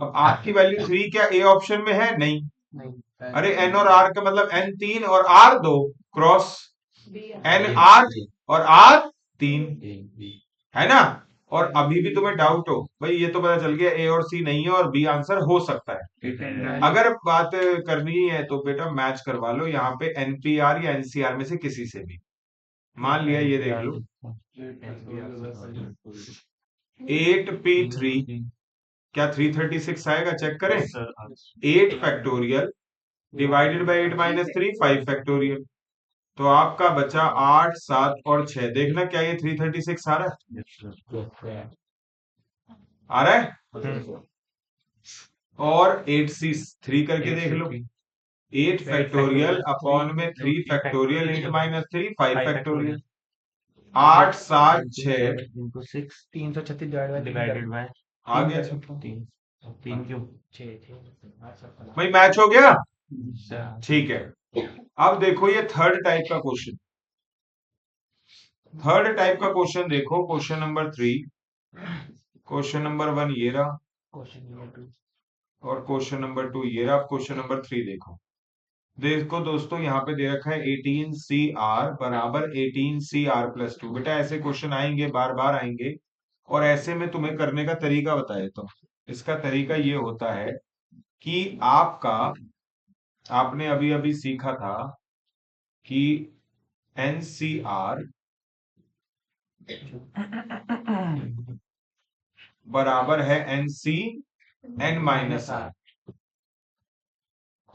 अब R की वैल्यू 3 क्या A ऑप्शन में है नहीं, अरे N और R का मतलब N 3 और R 2 क्रॉस N R और R 3 है ना। और अभी भी तुम्हें डाउट हो भाई, ये तो पता चल गया A और C नहीं है और B आंसर हो सकता है। अगर बात करनी है तो बेटा मैच करवा लो यहाँ पे NPR या NCR में से किसी से भी। मान लिया ये देख लो 8P3 क्या 336 आएगा, चेक करें। 8 factorial divided by 8 minus 3 5 factorial, तो आपका बचा 8 7 और 6। देखना क्या ये 336 आ रहा है, आ रहा है। और 8C3 करके देख लो, 8 फैक्टोरियल अपॉन में 3 factorial 8 minus 3 5 factorial, 8 7 6 into 6 336 divided by आ गया 3 क्यूब भाई, मैच हो गया। ठीक है, अब देखो ये थर्ड टाइप का क्वेश्चन। थर्ड टाइप का क्वेश्चन देखो, क्वेश्चन नंबर 3। क्वेश्चन नंबर 1 ये रहा, क्वेश्चन नंबर 2 और क्वेश्चन नंबर 2 ये रहा। क्वेश्चन नंबर 3 देखो दोस्तों, यहाँ पे दे रखा है 18CR बराबर 18CR+2। बेटा ऐसे क्वेश्चन आएंगे, बार बार आएंगे, और ऐसे में तुम्हें करने का तरीका बता देता हूँ। इसका तरीका ये होता है कि आपने अभी अभी सीखा था कि NCR बराबर है NC(n-R)।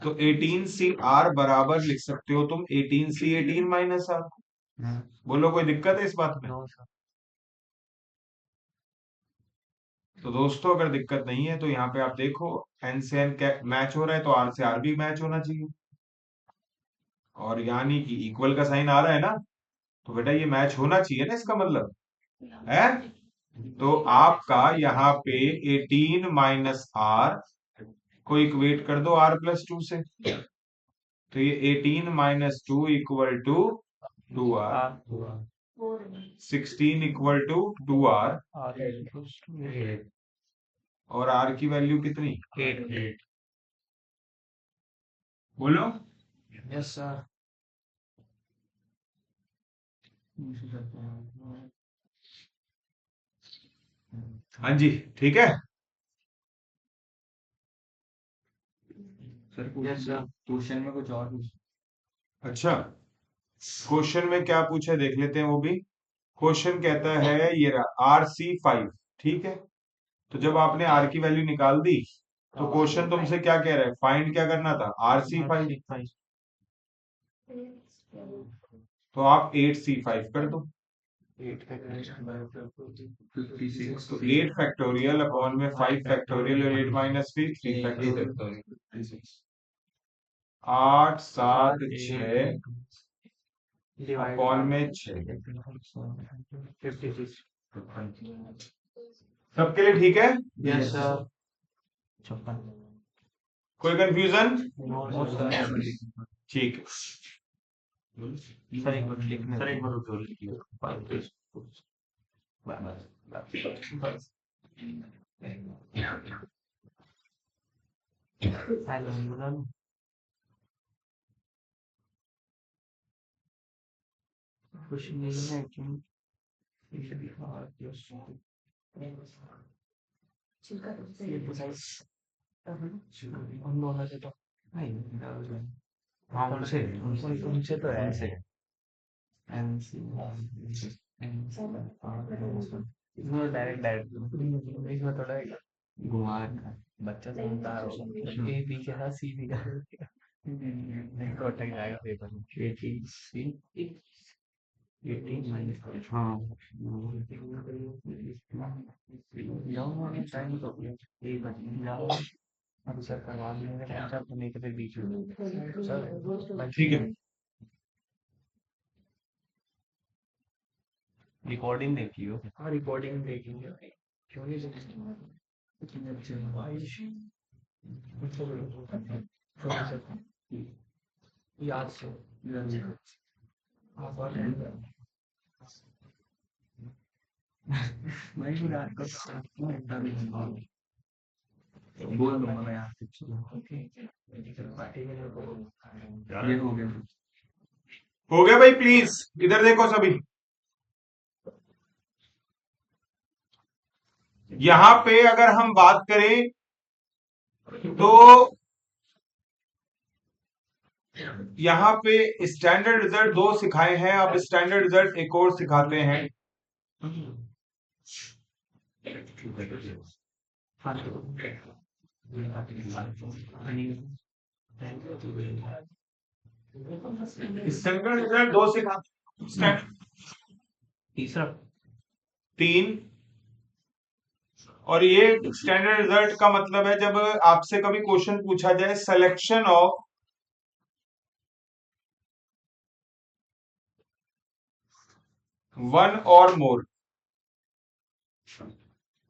तो 18CR बराबर लिख सकते हो तुम 18C(18-R)। बोलो कोई दिक्कत है इस बात में? No sir. तो दोस्तों अगर दिक्कत नहीं है तो यहाँ पे आप देखो, N से N मैच हो रहा है तो R से R भी मैच होना चाहिए, और यानी कि इक्वल का साइन आ रहा है ना, तो बेटा ये मैच होना चाहिए ना, इसका मतलब है। तो आपका यहाँ पे 18-R को इक्वेट कर दो R+2 से, तो ये 18-2 equal to 2R, 16 equal to 2R, और R की वैल्यू कितनी? 8 बोलो। Yes sir. हाँ जी, ठीक है। Sir yes sir. क्वेश्चन में कुछ और अच्छा, क्वेश्चन में क्या पूछा है देख लेते हैं वो भी। क्वेश्चन कहता है ये रहा RC5, ठीक है। तो जब आपने R की वैल्यू निकाल दी तो क्वेश्चन तुमसे क्या कह रहा है, फाइंड क्या करना था? RC5। तो आप 8C5 कर दो। 8 तो 8 फैक्टोरियल अपॉन में 5 फैक्टोरियल और 8-3 फैक्टोरियल। 8 7 6 अपॉन में 6। 56। सबके लिए ठीक है? Yes sir. 56। कोई कंफ्यूजन? No sir. ठीक है। सर एक बार लिखने सर एक बार रुको लिख लो। बस कुछ नहीं है कि हम दोनों से तो नहीं, हाँ उनसे तो है इसमें डायरेक्ट इसमें थोड़ा घुमा बच्चा समझदार होगा। ए बी के साथ सी बी का नहीं तो अटक जाएगा पेपर में। 18 हाँ जाओ टाइम तो जाओ अब सर करवा देंगे पंचायत तो नहीं तो फिर बीच में सर ठीक है। रिकॉर्डिंग देखियो। हाँ रिकॉर्डिंग देखेंगे क्यों नहीं याद से मैं भी रात को बोल दूंगा मैं यहाँ से। ये हो गया। हो गया भाई, प्लीज इधर देखो सभी। यहां पे अगर हम बात करें तो यहाँ पे स्टैंडर्ड रिजल्ट 2 सिखाए हैं, अब स्टैंडर्ड रिजल्ट एक और सिखाते हैं। स्टैंडर्ड रिजल्ट 2 सिखाते, तीसरा 3। और ये स्टैंडर्ड रिजल्ट का मतलब है जब आपसे कभी क्वेश्चन पूछा जाए सिलेक्शन ऑफ वन और मोर,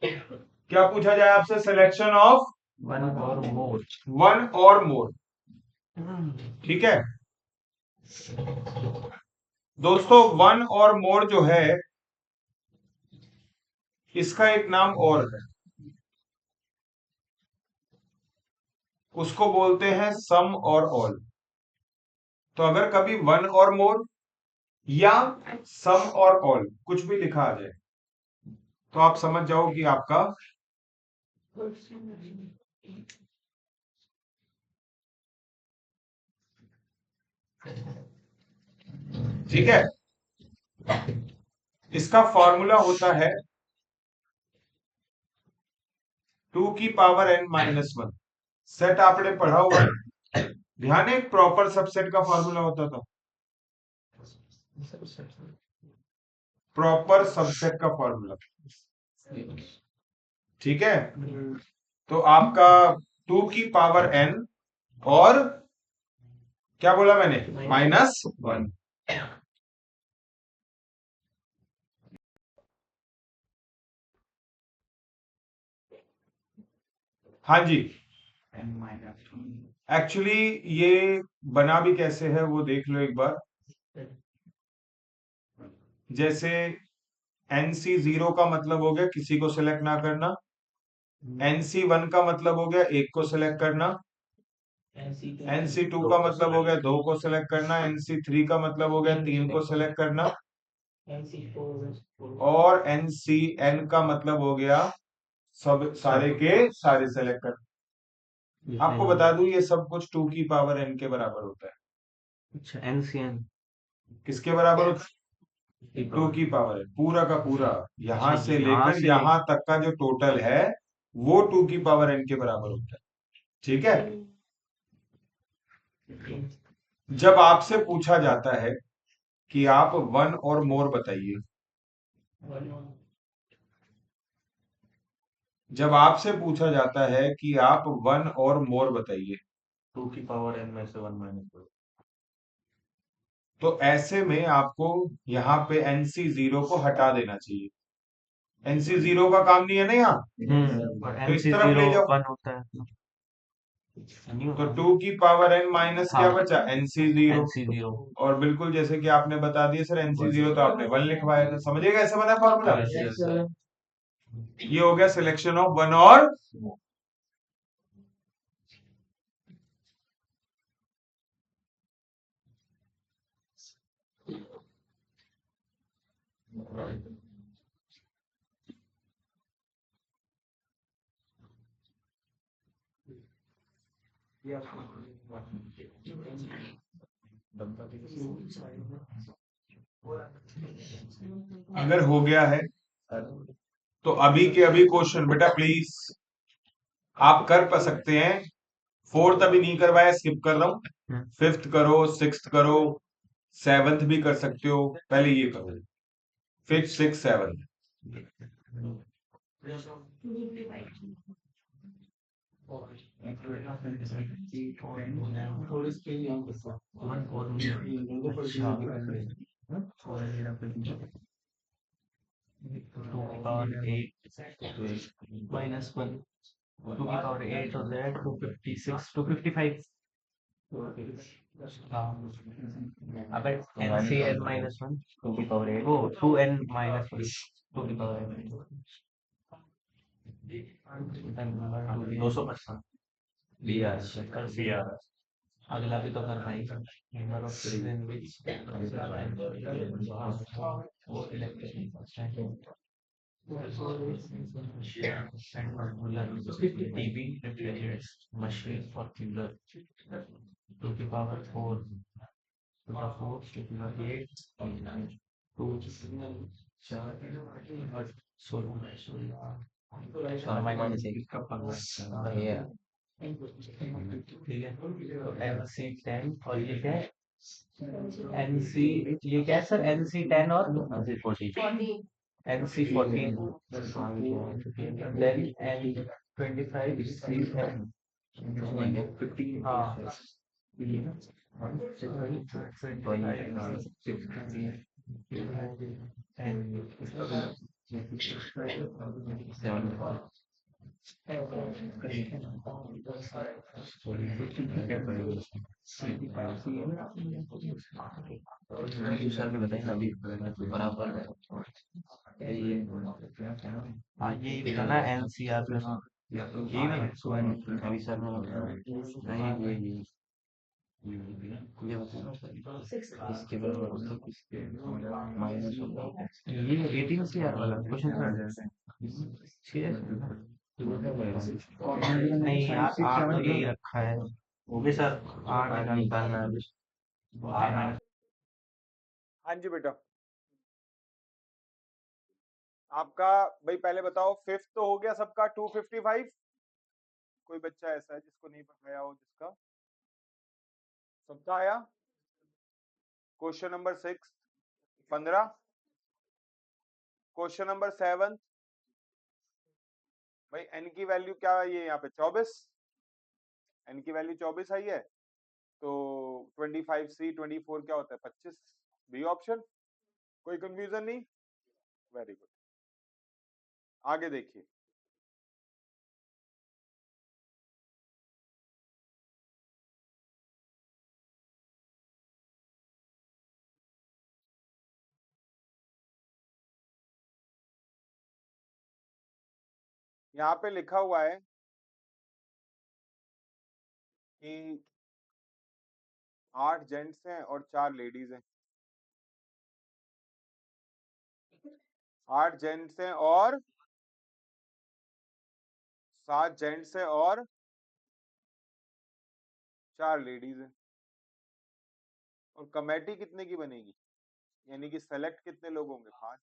क्या पूछा जाए आपसे? सिलेक्शन ऑफ वन और मोर। वन और मोर, ठीक है। दोस्तों वन और मोर जो है इसका एक नाम और है, उसको बोलते हैं सम और ऑल। तो अगर कभी वन और मोर या सम और ऑल कुछ भी लिखा आ जाए तो आप समझ जाओ कि आपका ठीक है। इसका फॉर्मूला होता है 2 की पावर n माइनस 1। सेट आपने पढ़ा हुआ है, ध्यान है, एक प्रॉपर सबसेट का फॉर्मूला होता था, प्रॉपर सबसेट का फॉर्मूला। ठीक है, तो आपका 2 की पावर n और क्या बोला मैंने, -1। हाँ जी, एक्चुअली ये बना भी कैसे है वो देख लो एक बार। जैसे NC0 का मतलब हो गया किसी को सिलेक्ट ना करना, NC1 का मतलब हो गया एक को सिलेक्ट करना, NC2 का मतलब हो गया दो को सिलेक्ट करना, NC3 का मतलब हो गया तीन को सिलेक्ट करना, और NCN का मतलब हो गया सब सारे के सारे सेलेक्ट करना। आपको बता दूं ये सब कुछ 2 की पावर n के बराबर होता है। अच्छा, NCN किसके बराबर होता है? 2 की पावर n, पूरा का पूरा यहां से लेकर यहां तक का जो टोटल है वो 2 की पावर n के बराबर होता है। ठीक है, जब आपसे पूछा जाता है कि आप वन और मोर बताइए, जब आपसे पूछा जाता है कि आप वन और मोर बताइए 2 की पावर n में से 1 माइनस, तो ऐसे में आपको यहाँ पे NC0 को हटा देना चाहिए। NC0 का काम नहीं है ना यहाँ, तो इस तरफ ले जाओ। 1 होता है तो 2 की पावर n माइनस क्या हाँ। बचा, NC0। NC0 और बिल्कुल जैसे कि आपने बता दिया सर NC0 तो आपने 1 लिखवाया था, समझिए कैसे बना फॉर्मूला। ये हो गया सिलेक्शन ऑफ वन और अगर हो गया है तो अभी के अभी क्वेश्चन बेटा प्लीज आप कर पा सकते हैं। फोर्थ अभी नहीं करवाया, स्किप कर रहा हूँ, फिफ्थ करो, सिक्स्थ करो, सेवंथ भी कर सकते हो, पहले ये करो, फिफ्थ सिक्स सेवंथ। -1 2 की पावर 8 होता है 256 255। हाँ, अबे NCN -1 2 की पावर 8 वो 2n -1 2 की पावर 8 255 BR अगला भी तो कर भाई। नंबर ऑफ चिल्ड्रन विच वो electric TB refrigerators machine for cooler 2 की power 4 to the 4 to the 8 2 4 ठीक है। NC10 और ये क्या है NC, ये क्या है सर NC10 और NC14 then N25 C7 हाँ सर ने बताई ना अभी बराबर यही बताना एनसीआर प्लस यही ना अभी सर ने बताया नहीं ये बताना इसके बराबर माइनस होगा ये 18 से यार वाला क्वेश्चन नहीं यार आठ तो यही रखा है वो भी सर आठ का निकालना है अभी हाँ जी बेटा, आपका भाई पहले बताओ, फिफ्थ तो हो गया सबका 255। कोई बच्चा ऐसा है जिसको नहीं पता हो जिसका? सबका आया? Question number 6 15। क्वेश्चन नंबर 7 भाई, n की वैल्यू क्या है? ये यहाँ पे 24, n की वैल्यू 24 आई है, तो 25c 24 क्या होता है? 25। B option. कोई कंफ्यूजन नहीं? वेरी गुड, आगे देखिए। यहाँ पे लिखा हुआ है कि 8 जेंट्स हैं और 4 लेडीज हैं। 8 जेंट्स हैं और 7 जेंट्स हैं और 4 लेडीज हैं। और कमेटी कितने की बनेगी? यानी कि सेलेक्ट कितने लोग होंगे? 5।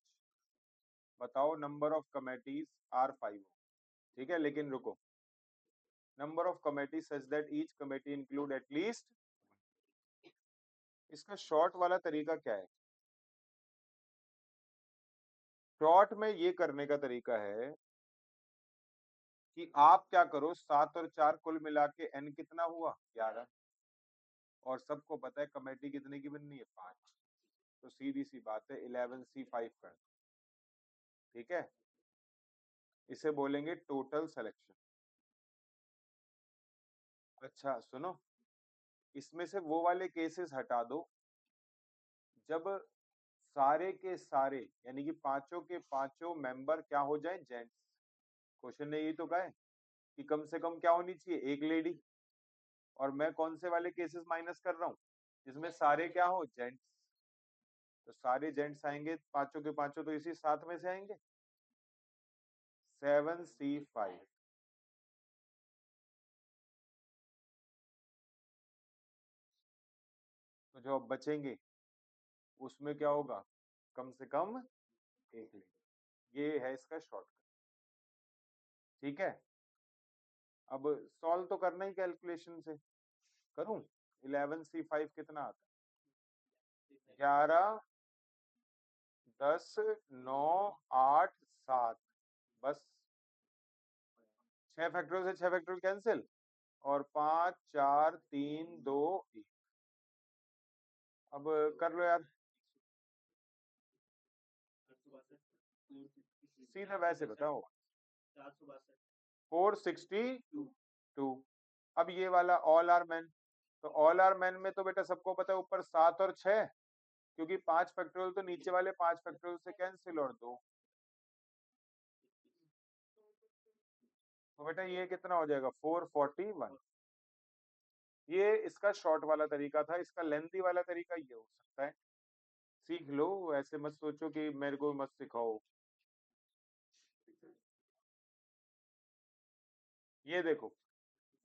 बताओ, नंबर ऑफ कमेटीज आर 5। ठीक है, लेकिन रुको, number of committee such that each committee include at least. इसका शॉर्ट वाला तरीका क्या है? शॉर्ट में ये करने का तरीका है कि आप क्या करो, 7 और 4 कुल मिला के n कितना हुआ? 11। और सबको पता है कमेटी कितने की बननी है? 5। तो सीधी सी बात है 11c5 कर दो। ठीक है, इसे बोलेंगे टोटल सिलेक्शन। अच्छा सुनो, इसमें से वो वाले केसेस हटा दो जब सारे के सारे यानी कि पांचों के पांचों मेंबर क्या हो जाए? जेंट्स। क्वेश्चन ने यही तो कहा है कि कम से कम क्या होनी चाहिए? एक लेडी। और मैं कौन से वाले केसेस माइनस कर रहा हूँ? जिसमें सारे क्या हो? जेंट्स। तो सारे जेंट्स आएंगे, पांचों के पांचों तो इसी साथ में से आएंगे, 7c5। तो जो अब बचेंगे उसमें क्या होगा? कम से कम एक लेडी। ये है इसका शॉर्टकट। ठीक है, अब सॉल्व तो करना ही कैलकुलेशन से। करूं? 11c5 कितना आता है? 11 10 9 8 7। बस 6 फैक्टोरियल से 6 फैक्टोरियल कैंसिल, और 5 4 3 2 1। अब कर लो यार, सीधा वैसे बताओ। 462। अब ये वाला ऑल आर मैन, तो ऑल आर मैन में तो बेटा सबको पता है ऊपर 7 और 6, क्योंकि 5 फैक्टोरियल तो नीचे वाले 5 फैक्टोरियल से कैंसिल और 2। तो बेटा ये कितना हो जाएगा? 441। ये इसका शॉर्ट वाला तरीका था। इसका लेंथी वाला तरीका ये हो सकता है। सीख लो, ऐसे मत सोचो कि मेरे को मत सिखाओ। ये देखो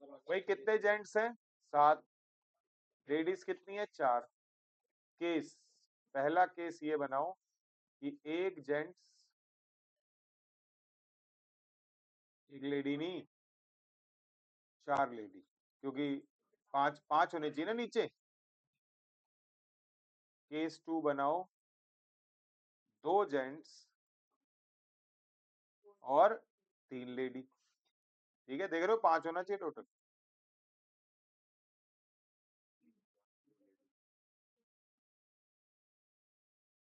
भाई, कितने जेंट्स हैं? 7। लेडीज कितनी है? 4। केस, पहला केस ये बनाओ कि एक जेंट्स, एक लेडी नहीं, 4 लेडी, क्योंकि 5 5 होने चाहिए ना नीचे। केस 2 बनाओ, 2 जेंट्स और 3 लेडी। ठीक है, देख रहे हो 5 होना चाहिए टोटल।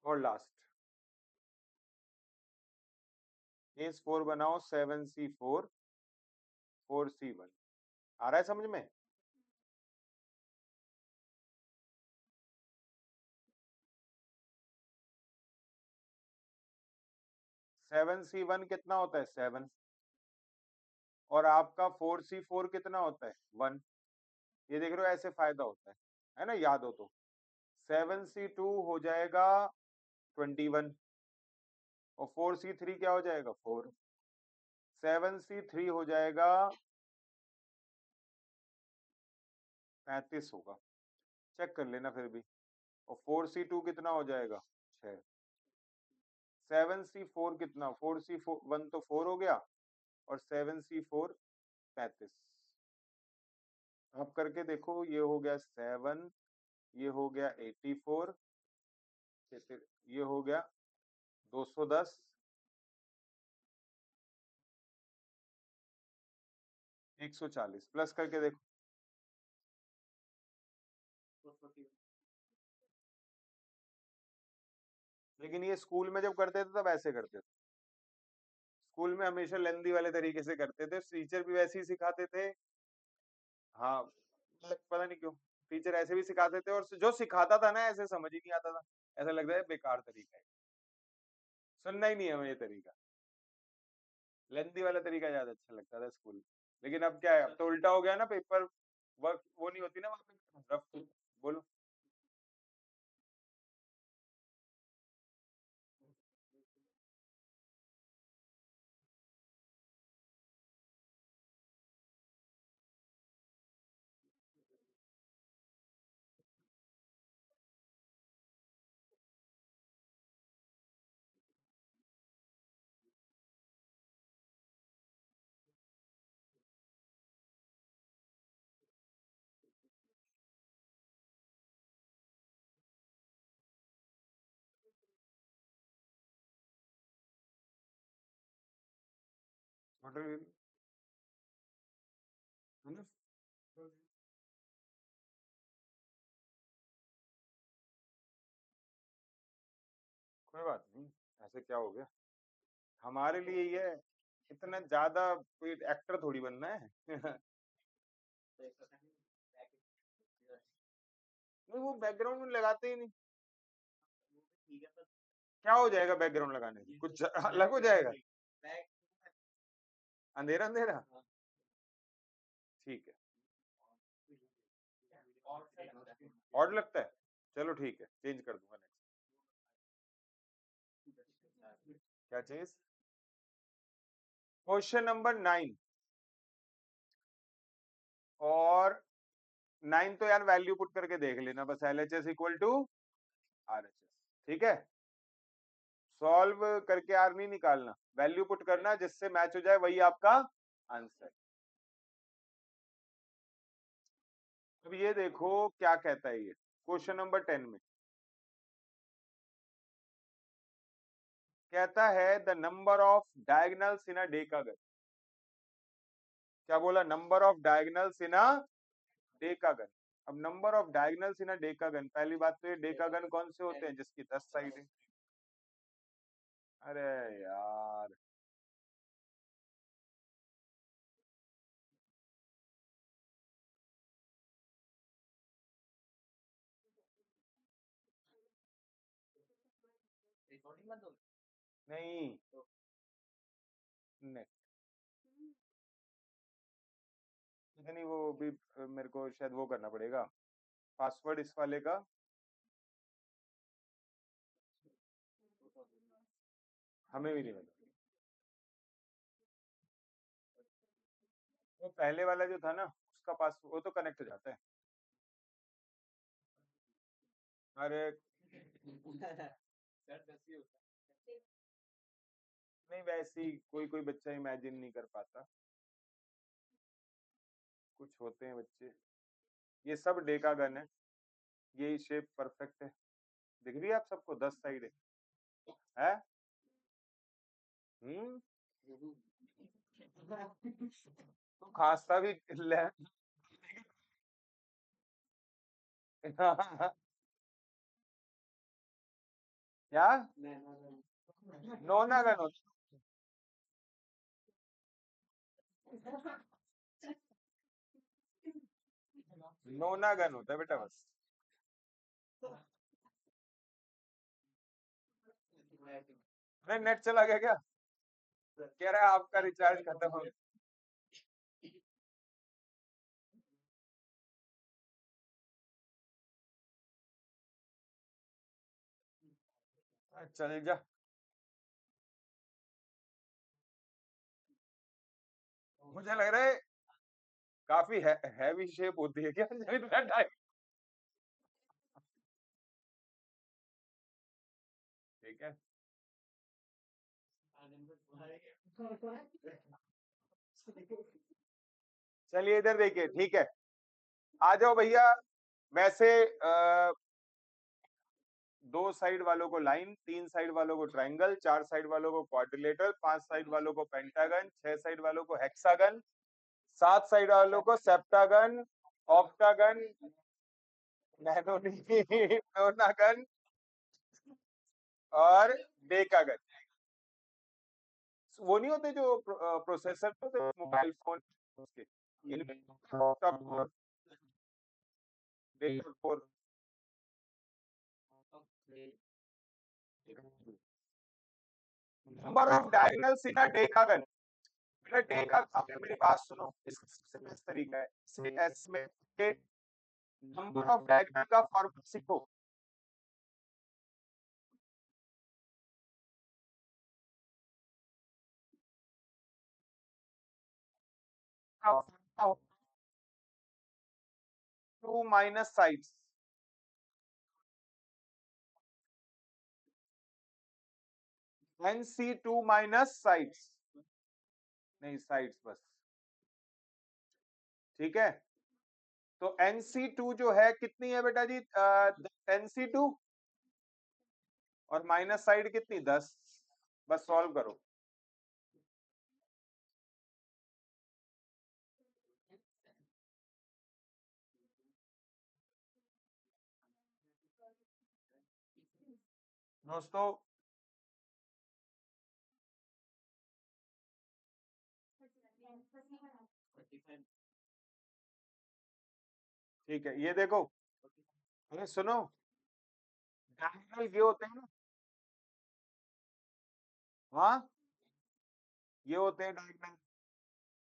और लास्ट केस 4 बनाओ, 7c4, 4C1 आ रहा है समझ में? सेवन सी वन कितना होता है 7 और आपका 4C4 कितना होता है 1। ये देख रहे हो ऐसे फायदा होता है ना, याद हो तो। 7C2 हो जाएगा 21 और 4C3 क्या हो जाएगा 4। 7C3 हो जाएगा 35 होगा, चेक कर लेना फिर भी। और 4C2 कितना हो जाएगा 6। 7C4 कितना, 4C1 तो 4 हो गया और 7C4 35। आप करके देखो, ये हो गया 7, ये हो गया 84, ये हो गया 210, 140 प्लस करके देखो। लेकिन ये स्कूल में जब करते थे तब ऐसे करते थे, स्कूल में हमेशा लेंदी वाले तरीके से करते थे, टीचर भी वैसे ही सिखाते थे। हाँ पता नहीं क्यों टीचर ऐसे भी सिखाते थे, और जो सिखाता था ना ऐसे समझ ही नहीं आता था, ऐसा लगता है बेकार तरीका है, सुनना ही नहीं है ये तरीका। लेंदी वाला तरीका ज्यादा अच्छा लगता था स्कूल। लेकिन अब क्या है, अब तो उल्टा हो गया ना, पेपर वर्क वो नहीं होती ना वहाँ पे रफ। बोलो होटल कोई बात नहीं, ऐसे क्या हो गया, हमारे लिए ये इतना ज्यादा कोई एक्टर थोड़ी बनना है। नहीं वो बैकग्राउंड में लगाते ही नहीं। क्या हो जाएगा बैकग्राउंड लगाने से, कुछ अलग हो जाएगा, अंधेरा अंधेरा। ठीक है, ऑड लगता है, चलो ठीक है, चेंज कर दूंगा नेक्स्ट। क्या चीज, क्वेश्चन नंबर 9 और 9 तो यार वैल्यू पुट करके देख लेना बस, LHS इक्वल टू RHS, ठीक है। सॉल्व करके आर नहीं निकालना, वैल्यू पुट करना, जिससे मैच हो जाए वही आपका आंसर। अब ये देखो क्या कहता है ये क्वेश्चन नंबर 10 में, कहता है the number of diagonals in a decagon. क्या बोला, number of diagonals in a decagon. अब number of diagonals in a decagon, पहली बात तो ये डेकागन कौन से होते हैं जिसकी 10 साइड है। अरे यार नहीं, नहीं नहीं वो भी मेरे को शायद वो करना पड़ेगा, पासवर्ड इस वाले का। हमें भी नहीं पता, वो पहले वाला जो था ना उसका पास वो तो कनेक्ट हो जाता है। अरे नहीं वैसे ही कोई कोई बच्चा इमेजिन नहीं कर पाता, कुछ होते हैं बच्चे। ये सब डेकागन है, यही शेप परफेक्ट है, दिख रही है आप सबको 10 साइड है। हम्म तो खासा भी क्या नोनागन होता नोनागन होता है बेटा बस। अरे नेट चला गया क्या? कह रहा है आपका रिचार्ज खत्म हो गया। चल जा। मुझे लग रहा है काफी हैवी शेप होती है क्या जब इतना टाइम। ठीक है, चलिए इधर देखिए। ठीक है, आ जाओ भैया। वैसे दो साइड वालों को लाइन, तीन साइड वालों को ट्रायंगल, चार साइड वालों को क्वाड्रिलेटरल, पांच साइड वालों को पेंटागन, छह साइड वालों को हेक्सागन, सात साइड वालों को सेप्टागन, ऑक्टागन, नोनागन और डेकागन। वो नहीं होते जो प्रोसेसर होते मोबाइल फोन उसके, number of diagonals in a decagon. बेटा डेका, आपने मेरी बात सुनो, इसका सबसे बेस्ट तरीका है से एस में के नंबर ऑफ डायगोनल का फॉर्मूला सीखो। Two minus sides, NC2 minus sides, नहीं साइड्स बस। ठीक है, तो NC2 जो है कितनी है बेटा जी? NC2 और माइनस साइड कितनी? 10। बस सॉल्व करो। दोस्तों ठीक है, ये देखो, अरे सुनो, डायगोनल ये होते हैं ना, हाँ ये होते हैं डायगोनल।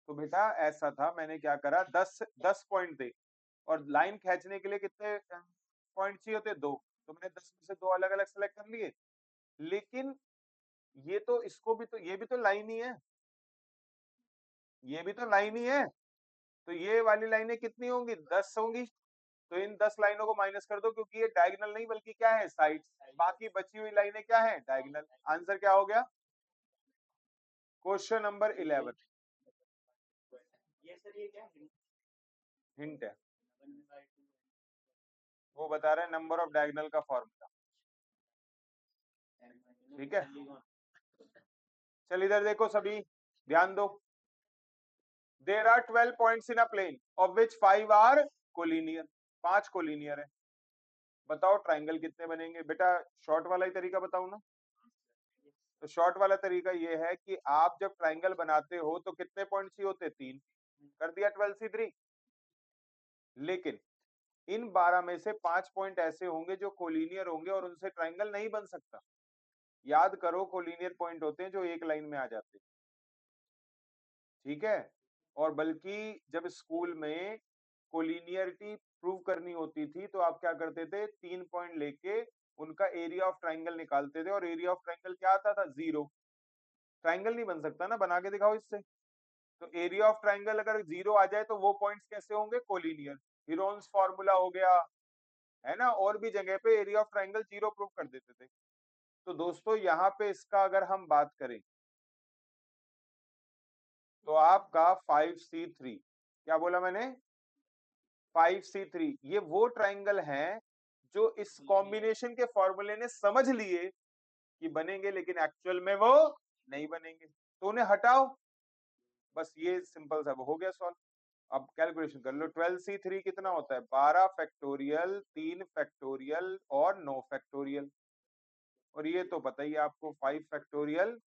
तो बेटा ऐसा था, मैंने क्या करा, 10 पॉइंट थे और लाइन खींचने के लिए कितने पॉइंट चाहिए होते? दो। तो मैंने 10 में से दो अलग अलग सेलेक्ट कर लिए। लेकिन ये तो, इसको भी तो, ये भी तो लाइन ही है, ये भी तो लाइन ही है। तो ये वाली लाइनें कितनी होंगी? 10 होंगी। तो इन 10 लाइनों को माइनस कर दो, क्योंकि ये डायगोनल नहीं बल्कि क्या है? साइड्स। बाकी बची हुई लाइनें क्या है? डायगोनल। आंसर क्या हो गया? Question number 11। हिंट है, वो बता रहा है नंबर ऑफ डायगोनल का फॉर्मूला। ठीक है, चल इधर देखो सभी, ध्यान दो। There are 12 points in a plane of which 5 are collinear. 5 collinear है। बताओ ट्राइंगल कितने बनेंगे? बेटा शॉर्ट वाला ही तरीका बताऊं ना? तो शॉर्ट वाला तरीका ये है कि आप जब ट्राइंगल बनाते हो तो कितने पॉइंट चाहिए होते? 3। कर दिया 12C3। लेकिन इन 12 में से 5 पॉइंट ऐसे होंगे जो कोलिनियर होंगे और उनसे ट्राइंगल नहीं बन सकता। याद करो, कोलिनियर पॉइंट होते हैं जो एक लाइन में आ जाते हैं। ठीक है, और बल्कि जब स्कूल में कोलिनियरिटी प्रूव करनी होती थी तो आप क्या करते थे? 3 पॉइंट लेके उनका एरिया ऑफ ट्राइंगल निकालते थे, और एरिया ऑफ ट्राइंगल क्या आता था? 0। ट्राइंगल नहीं बन सकता ना, बना के दिखाओ इससे। तो एरिया ऑफ ट्राइंगल अगर 0 आ जाए तो वो पॉइंट्स कैसे होंगे? कोलिनियर। हीरोन्स फॉर्मूला हो गया, है ना? और भी जगह पे एरिया ऑफ ट्राइंगल 0 प्रूव कर देते थे। तो दोस्तों यहाँ पे इसका अगर हम बात करें तो आपका 5C3, क्या बोला मैंने? 5C3 ये वो ट्राइंगल हैं जो इस कॉम्बिनेशन के फॉर्मूले ने समझ लिए कि बनेंगे, लेकिन एक्चुअल में वो नहीं बनेंगे, तो उन्हें हटाओ। बस ये सिंपल सा हो गया सॉल्व। अब कैलकुलेशन कर लो, 12C3 कितना होता है? 12 फैक्टोरियल, 3 फैक्टोरियल और 9 फैक्टोरियल। और ये तो पता ही है आपको 5 फैक्टोरियल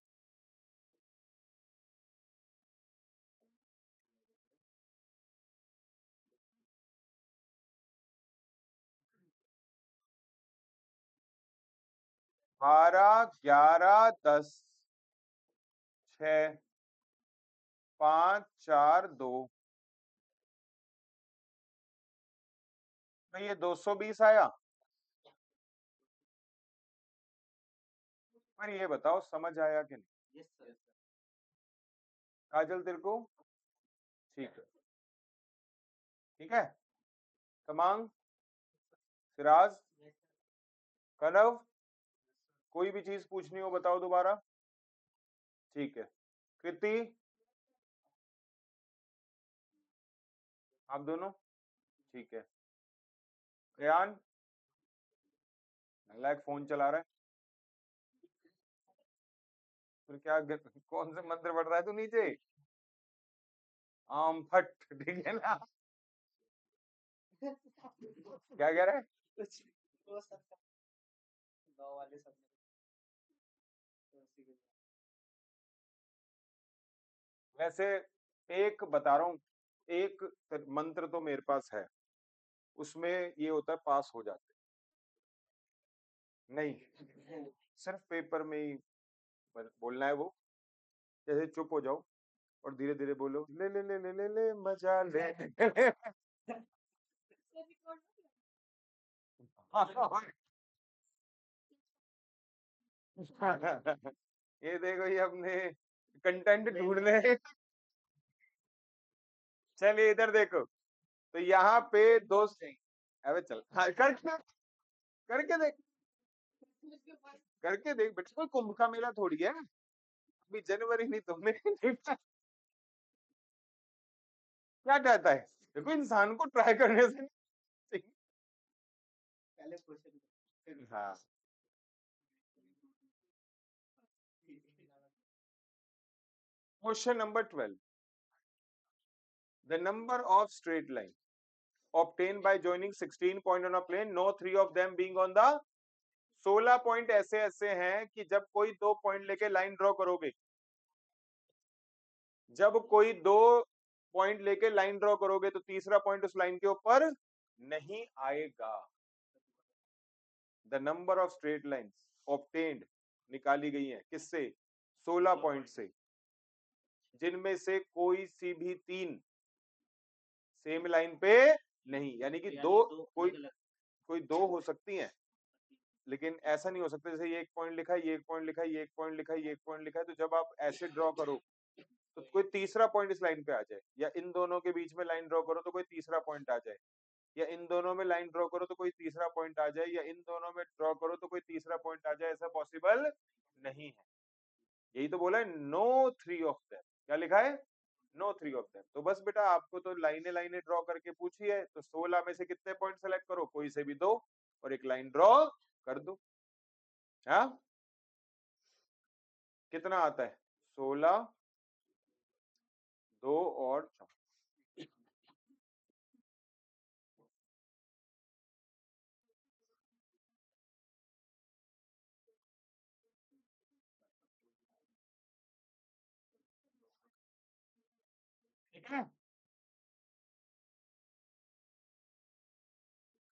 12, 11, 10, 6, 5, 4, 2। तो ये 220 आया। पर ये बताओ समझ आया कि नहीं? काजल तेरे को ठीक है, ठीक है। तमांग, सिराज, कनव, कोई भी चीज पूछनी हो बताओ दोबारा। ठीक है। कृति, आप दोनों ठीक है। रेयान, लाइक फोन चला रहा है। फिर क्या कौन से मंत्र पढ़ रहा है तू नीचे? आम फट, ठीक है ना? क्या कह रहा है? वैसे एक बता रहा हूं, एक मंत्र तो मेरे पास है, उसमें ये होता है पास हो जाते नहीं, सिर्फ पेपर में ही बोलना है वो। जैसे चुप हो जाओ और धीरे धीरे बोलो, ले ले ले ले ले ले मजा ले। ये देखो ये अपने कंटेंट ढूंढने। चलिए इधर देखो, तो यहाँ पे दोस्त, अबे चल हाँ, करके करके देख, करके देख बेटा, कोई कुंभ का मेला थोड़ी है, अभी जनवरी नहीं तो में क्या चाहता है? देखो इंसान को ट्राई करने से हाँ। Question number 12, the number of straight line obtained by joining 16 point on a plane, no 3 of them being on the 16 point ऐसे ऐसे हैं कि जब कोई 2 पॉइंट लेके लाइन ड्रॉ करोगे, जब कोई 2 पॉइंट लेके लाइन ड्रॉ करोगे तो तीसरा पॉइंट उस लाइन के ऊपर नहीं आएगा। The number of straight lines obtained निकाली गई है किससे? 16 पॉइंट से, जिनमें से कोई सी भी 3 सेम लाइन पे नहीं, यानी कि कोई दो हो सकती हैं, लेकिन ऐसा नहीं हो सकता जैसे ये 1 पॉइंट लिखा है, ये 1 पॉइंट लिखा है, ये 1 पॉइंट लिखा है, ये 1 पॉइंट लिखा है। तो जब आप ऐसे ड्रॉ करो तो कोई तीसरा पॉइंट इस लाइन पे आ जाए, या इन दोनों के बीच में लाइन ड्रॉ करो तो कोई तीसरा पॉइंट आ जाए, या इन दोनों में लाइन ड्रॉ करो तो कोई तीसरा पॉइंट आ जाए, या इन दोनों में ड्रॉ करो तो कोई तीसरा पॉइंट आ जाए। ऐसा पॉसिबल नहीं है। यही तो बोला है, नो 3 ऑफ देम। क्या लिखा है? No 3 of them. तो बस बेटा आपको तो लाइनें लाइनें ड्रॉ करके पूछी है, तो 16 में से कितने पॉइंट सेलेक्ट करो? कोई से भी 2 और एक लाइन ड्रॉ कर दो। हाँ, कितना आता है? 16, 2 और 4। ठीक है।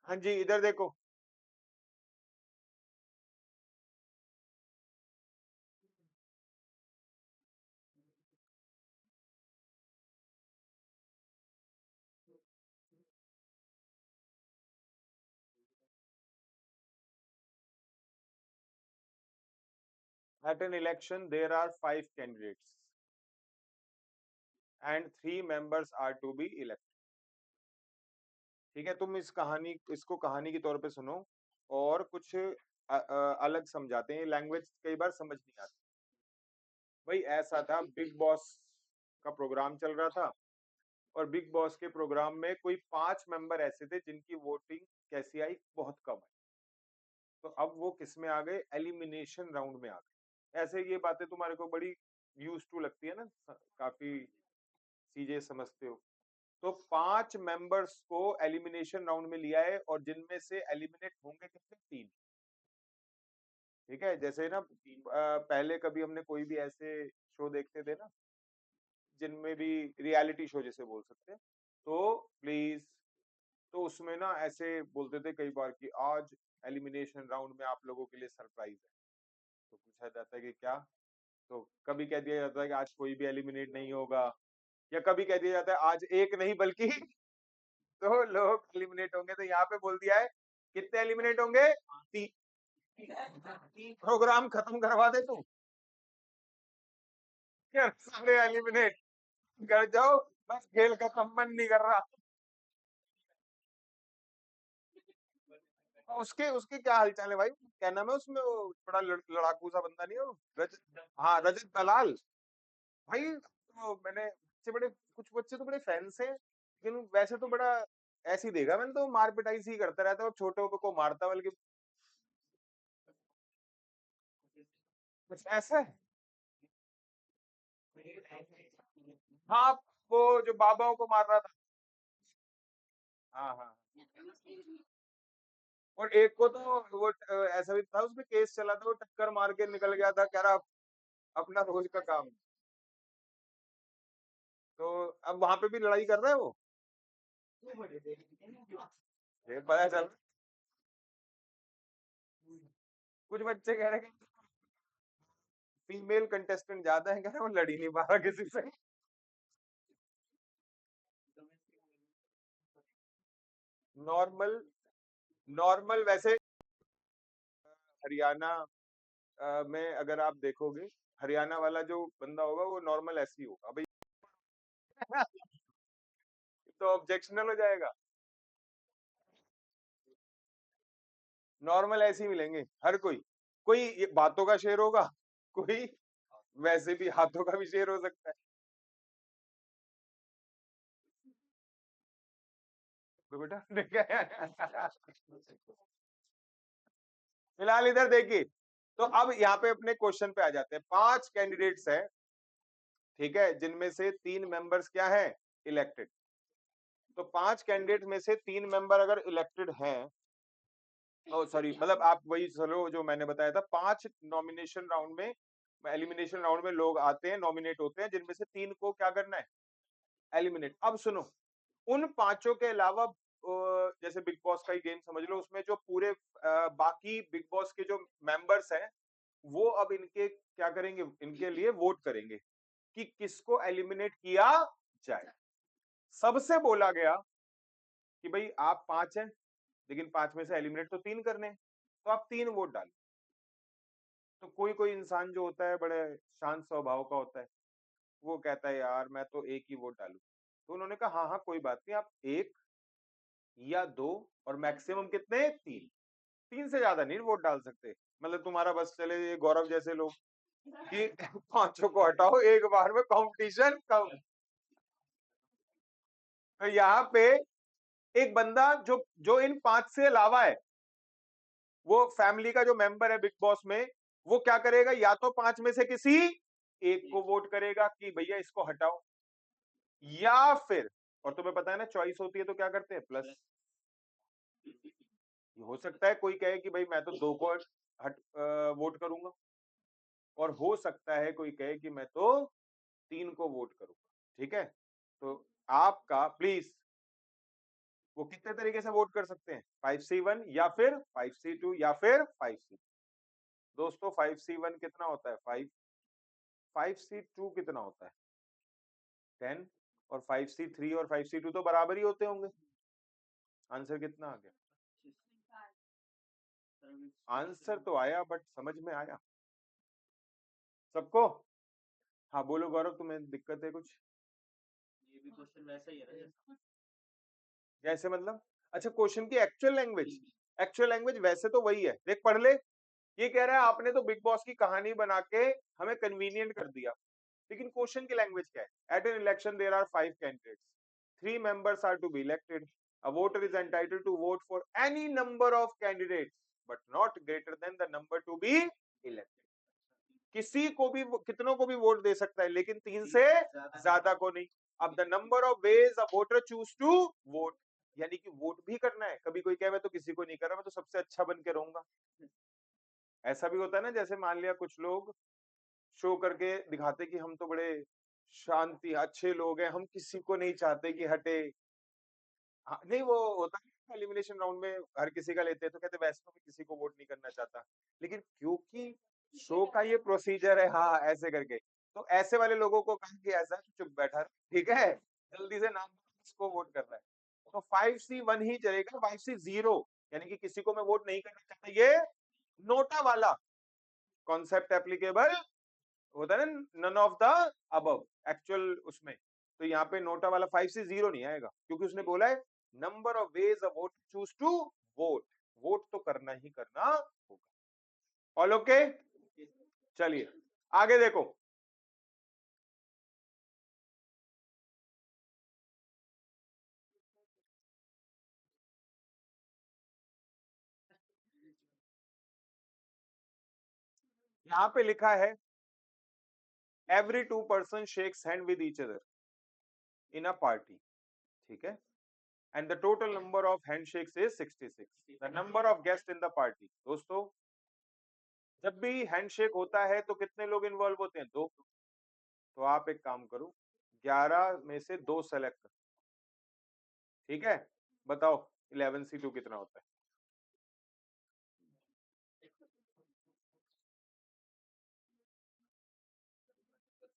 हाँ जी, इधर देखो, at an election there are 5 candidates and 3 members are to be elected। ठीक है, तुम इसको कहानी के तौर पे सुनो और कुछ अलग समझाते हैं। लैंग्वेज कई बार समझ नहीं आती। भाई ऐसा था, बिग बॉस का प्रोग्राम चल रहा था और बिग बॉस के प्रोग्राम में कोई 5 मेंबर ऐसे थे जिनकी वोटिंग कैसी आई? बहुत कम आई। तो अब वो किस में आ गए? एलिमिनेशन राउंड में आ गए। ऐसे ये बातें तुम्हारे को बड़ी यूज टू लगती है ना, काफी चीजें समझते हो। तो 5 मेंबर्स को एलिमिनेशन राउंड में लिया है और जिनमें से एलिमिनेट होंगे कितने? 3। ठीक है, जैसे ना पहले कभी हमने कोई भी ऐसे शो देखते थे ना, जिनमें भी रियलिटी शो जैसे बोल सकते हैं, तो प्लीज, तो उसमें ना ऐसे बोलते थे कई बार कि आज एलिमिनेशन राउंड में आप लोगों के लिए सरप्राइज है। तो पूछा जाता है कि क्या, तो कभी कह दिया जाता है कि आज कोई भी एलिमिनेट नहीं होगा, या कभी कह दिया जाता है आज एक नहीं बल्कि 2 लोग एलिमिनेट होंगे। तो यहाँ पे बोल दिया है कितने एलिमिनेट होंगे, 3। प्रोग्राम खत्म करवा दे तू, यार सारे एलिमिनेट कर जाओ, बस खेल का मन नहीं कर रहा। उसके उसके क्या हालचाल है भाई, क्या नाम है उसमें, वो बड़ा लड़ाकू सा बंदा नहीं है वो, हाँ रजत दलाल भाई। तो मैंने बच्चे बड़े, कुछ बच्चे तो बड़े फैंस हैं, लेकिन वैसे तो बड़ा ऐसे ही देखा मैंने, तो मार पिटाई सी करता रहता है, और छोटे को मारता बल्कि कुछ ऐसा है। हाँ, वो जो बाबाओं को मार रहा था। हाँ हाँ। और एक को तो वो ऐसा भी था, उसमें केस चला था, वो टक्कर मार के निकल गया था, कह रहा अपना रोज का काम। तो अब वहां पे भी लड़ाई कर रहा है वो, ये पता चल। कुछ बच्चे कह रहे हैं कि फीमेल कंटेस्टेंट ज्यादा है, कह रहे हैं वो लड़ ही नहीं पा रहा किसी से। नॉर्मल, नॉर्मल वैसे हरियाणा में अगर आप देखोगे, हरियाणा वाला जो बंदा होगा वो नॉर्मल ऐसी होगा भाई। तो ऑब्जेक्शनल हो जाएगा। नॉर्मल ऐसे ही मिलेंगे हर कोई, कोई ये बातों का शेर होगा, कोई वैसे भी हाथों का भी शेर हो सकता है। तो बेटा फिलहाल इधर देखिए, तो अब यहाँ पे अपने क्वेश्चन पे आ जाते हैं। 5 कैंडिडेट्स हैं, ठीक है, जिनमें से 3 मेंबर्स क्या है, इलेक्टेड। तो 5 कैंडिडेट में से 3 मेंबर अगर इलेक्टेड हैं, ओ सॉरी, मतलब आप वही चलो जो मैंने बताया था, 5 नॉमिनेशन राउंड में, एलिमिनेशन राउंड में लोग आते हैं, नॉमिनेट होते हैं, जिनमें से 3 को क्या करना है, एलिमिनेट। अब सुनो, उन पांचों के अलावा जैसे बिग बॉस का ही गेम समझ लो, उसमें जो पूरे बाकी बिग बॉस के जो मेंबर्स हैं, वो अब इनके क्या करेंगे, इनके लिए वोट करेंगे कि किसको एलिमिनेट किया जाए। सबसे बोला गया कि भाई आप 5 हैं, लेकिन 5 में से एलिमिनेट तो 3 करने हैं, तो आप 3 वोट डालो। तो कोई कोई इंसान जो होता है बड़े शांत स्वभाव का होता है, वो कहता है यार मैं तो एक ही वोट डालू। तो उन्होंने कहा हाँ हाँ कोई बात नहीं, आप 1 या 2 और मैक्सिमम कितने, 3, 3 से ज्यादा नहीं वोट डाल सकते। मतलब तुम्हारा बस चले ये गौरव जैसे लोग कि 5 को हटाओ एक बार में, कंपटीशन कम। तो यहाँ पे एक बंदा जो जो इन 5 से अलावा है, वो फैमिली का जो मेंबर है बिग बॉस में, वो क्या करेगा, या तो 5 में से किसी एक को वोट करेगा कि भैया इसको हटाओ, या फिर, और तुम्हें पता है ना चॉइस होती है तो क्या करते हैं, प्लस। हो सकता है कोई कहे कि भाई मैं तो 2 को हट वोट करूंगा, और हो सकता है कोई कहे कि मैं तो 3 को वोट करूंगा। ठीक है, तो आपका प्लीज, वो कितने तरीके से वोट कर सकते हैं, 5C1 या फिर 5C2 या फिर 5C। दोस्तों 5C1 कितना होता है, 5, 5C2 कितना होता है, 10, और 5C3 और 5C2 तो बराबर ही होते होंगे। आंसर कितना आ गया, आंसर तो आया बट समझ में आया सबको। हाँ बोलो गौरव, तुम्हें दिक्कत है कुछ, ये भी क्वेश्चन वैसा ही है ना, कैसे मतलब, अच्छा क्वेश्चन की एक्चुअल लैंग्वेज, एक्चुअल लैंग्वेज वैसे तो वही है, देख पढ़ ले। ये कह रहा है आपने तो बिग बॉस की कहानी बना के हमें कन्वीनियंट कर दिया, लेकिन क्वेश्चन की लैंग्वेज क्या है, at an election there are 5 candidates, 3 members are to be elected, a voter is entitled to vote for any number of candidates but not greater than the number to be elected। किसी को भी, कितनों को भी वोट दे सकता है, लेकिन 3 से ज्यादा को नहीं। अब the number of ways a voter choose to vote, यानी कि वोट भी करना है। कभी कोई कहे मैं तो किसी को नहीं कर रहा, मैं तो सबसे अच्छा बन के रहूंगा। ऐसा भी होता है ना, जैसे मान लिया कुछ लोग शो करके दिखाते कि हम तो बड़े शांति अच्छे लोग हैं, हम किसी को नहीं चाहते कि हटे। हाँ, नहीं वो होता है एलिमिनेशन राउंड में हर किसी का लेते हैं, तो कहते वैसे तो मैं किसी को वोट नहीं करना चाहता, लेकिन क्योंकि शो का ये प्रोसीजर है, हाँ ऐसे करके। तो ऐसे वाले लोगों को कहा कि ऐसा चुप बैठा रहे, ठीक है, जल्दी से नाम इसको वोट करना है। तो 5C1 ही चलेगा, 5C0 यानी कि किसी को मैं वोट नहीं करना चाहता, ये नोटा वाला कॉन्सेप्ट एप्लीकेबल होता है ना, none of the above actual उसमें। तो यहाँ पे नोटा वाला 5C0 नहीं आएगा, क्योंकि उसने बोला है number of ways a vote choose to vote, vote तो करना ही करना होगा। ऑल ओके, चलिए आगे देखो। यहां पे लिखा है every two person shakes hand with each other in a party, ठीक है, and the total number of handshakes is 66, the number of guests in the party। दोस्तों जब भी हैंडशेक होता है तो कितने लोग इन्वॉल्व होते हैं? 2। तो आप एक काम करो, 11 में से 2 सेलेक्ट करो, ठीक है, बताओ 11C2 कितना होता है?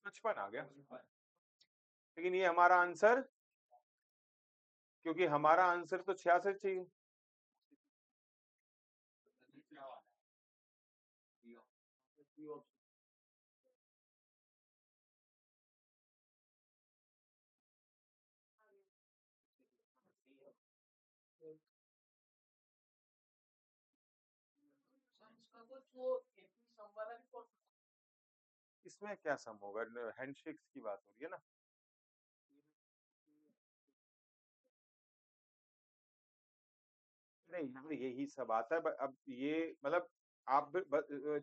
55 आ गया, लेकिन ये हमारा आंसर, क्योंकि हमारा आंसर तो 66 चाहिए। इसमें क्या सम होगा, हैंडशेक्स की बात हो रही है ना। नहीं यहाँ यही सब आता है, अब ये मतलब आप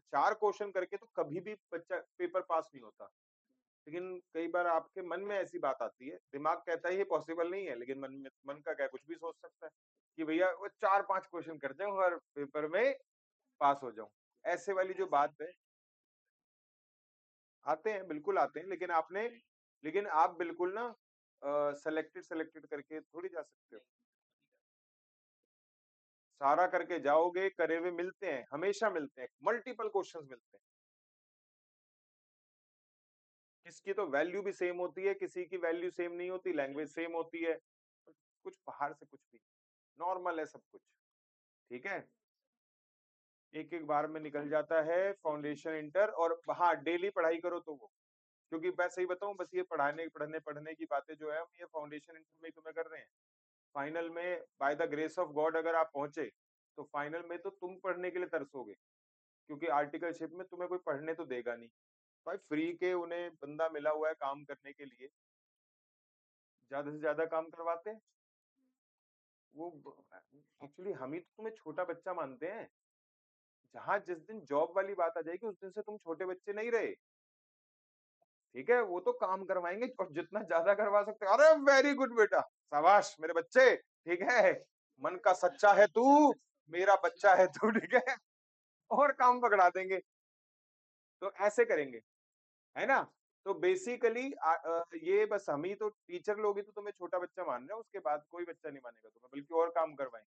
4 क्वेश्चन करके तो कभी भी बच्चा पेपर पास नहीं होता, लेकिन कई बार आपके मन में ऐसी बात आती है, दिमाग कहता है ये पॉसिबल नहीं है, लेकिन मन का क्या कुछ भी सोच सकता है कि भैया वो 4-5 क्वेश्चन कर जाऊं और पेपर में पास हो जाऊं। ऐसे वाली जो बात है, आते हैं बिल्कुल आते हैं, लेकिन आप बिल्कुल ना सेलेक्टेड सेलेक्टेड करके थोड़ी जा सकते हो। सारा करके जाओगे, करे हुए मिलते हैं, हमेशा मिलते हैं, मल्टीपल क्वेश्चंस मिलते हैं। किसकी तो वैल्यू भी सेम होती है, किसी की वैल्यू सेम नहीं होती, लैंग्वेज सेम होती है, कुछ बाहर से कुछ भी, नॉर्मल है सब कुछ, ठीक है। एक एक बार में निकल जाता है फाउंडेशन इंटर, और हाँ डेली पढ़ाई करो तो वो, क्योंकि मैं सही बताऊं, बस ये पढ़ने की बातें जो है हम ये फाउंडेशन इंटर में ही तुम्हें कर रहे हैं। फाइनल में by the grace of God अगर आप पहुंचे तो फाइनल में तो तुम पढ़ने के लिए तरसोगे, क्योंकि आर्टिकलशिप में तुम्हें कोई पढ़ने तो देगा नहीं। भाई फ्री के उन्हें बंदा मिला हुआ है काम करने के लिए, ज्यादा से ज्यादा काम करवाते हैं वो। एक्चुअली हम ही तो तुम्हें छोटा बच्चा मानते हैं, जहां जिस दिन जॉब वाली बात आ जाएगी उस दिन से तुम छोटे बच्चे नहीं रहे, ठीक है। वो तो काम करवाएंगे और जितना ज्यादा करवा सकते, अरे वेरी गुड बेटा, शाबाश मेरे बच्चे, ठीक है, मन का सच्चा है तू, मेरा बच्चा है तू, ठीक है, और काम पकड़ा देंगे। तो ऐसे करेंगे, है ना। तो बेसिकली ये बस हम ही तो टीचर लोग ही तो तुम्हें छोटा बच्चा मान रहे हैं, उसके बाद कोई बच्चा नहीं मानेगा तुम्हें, बल्कि और काम करवाएंगे,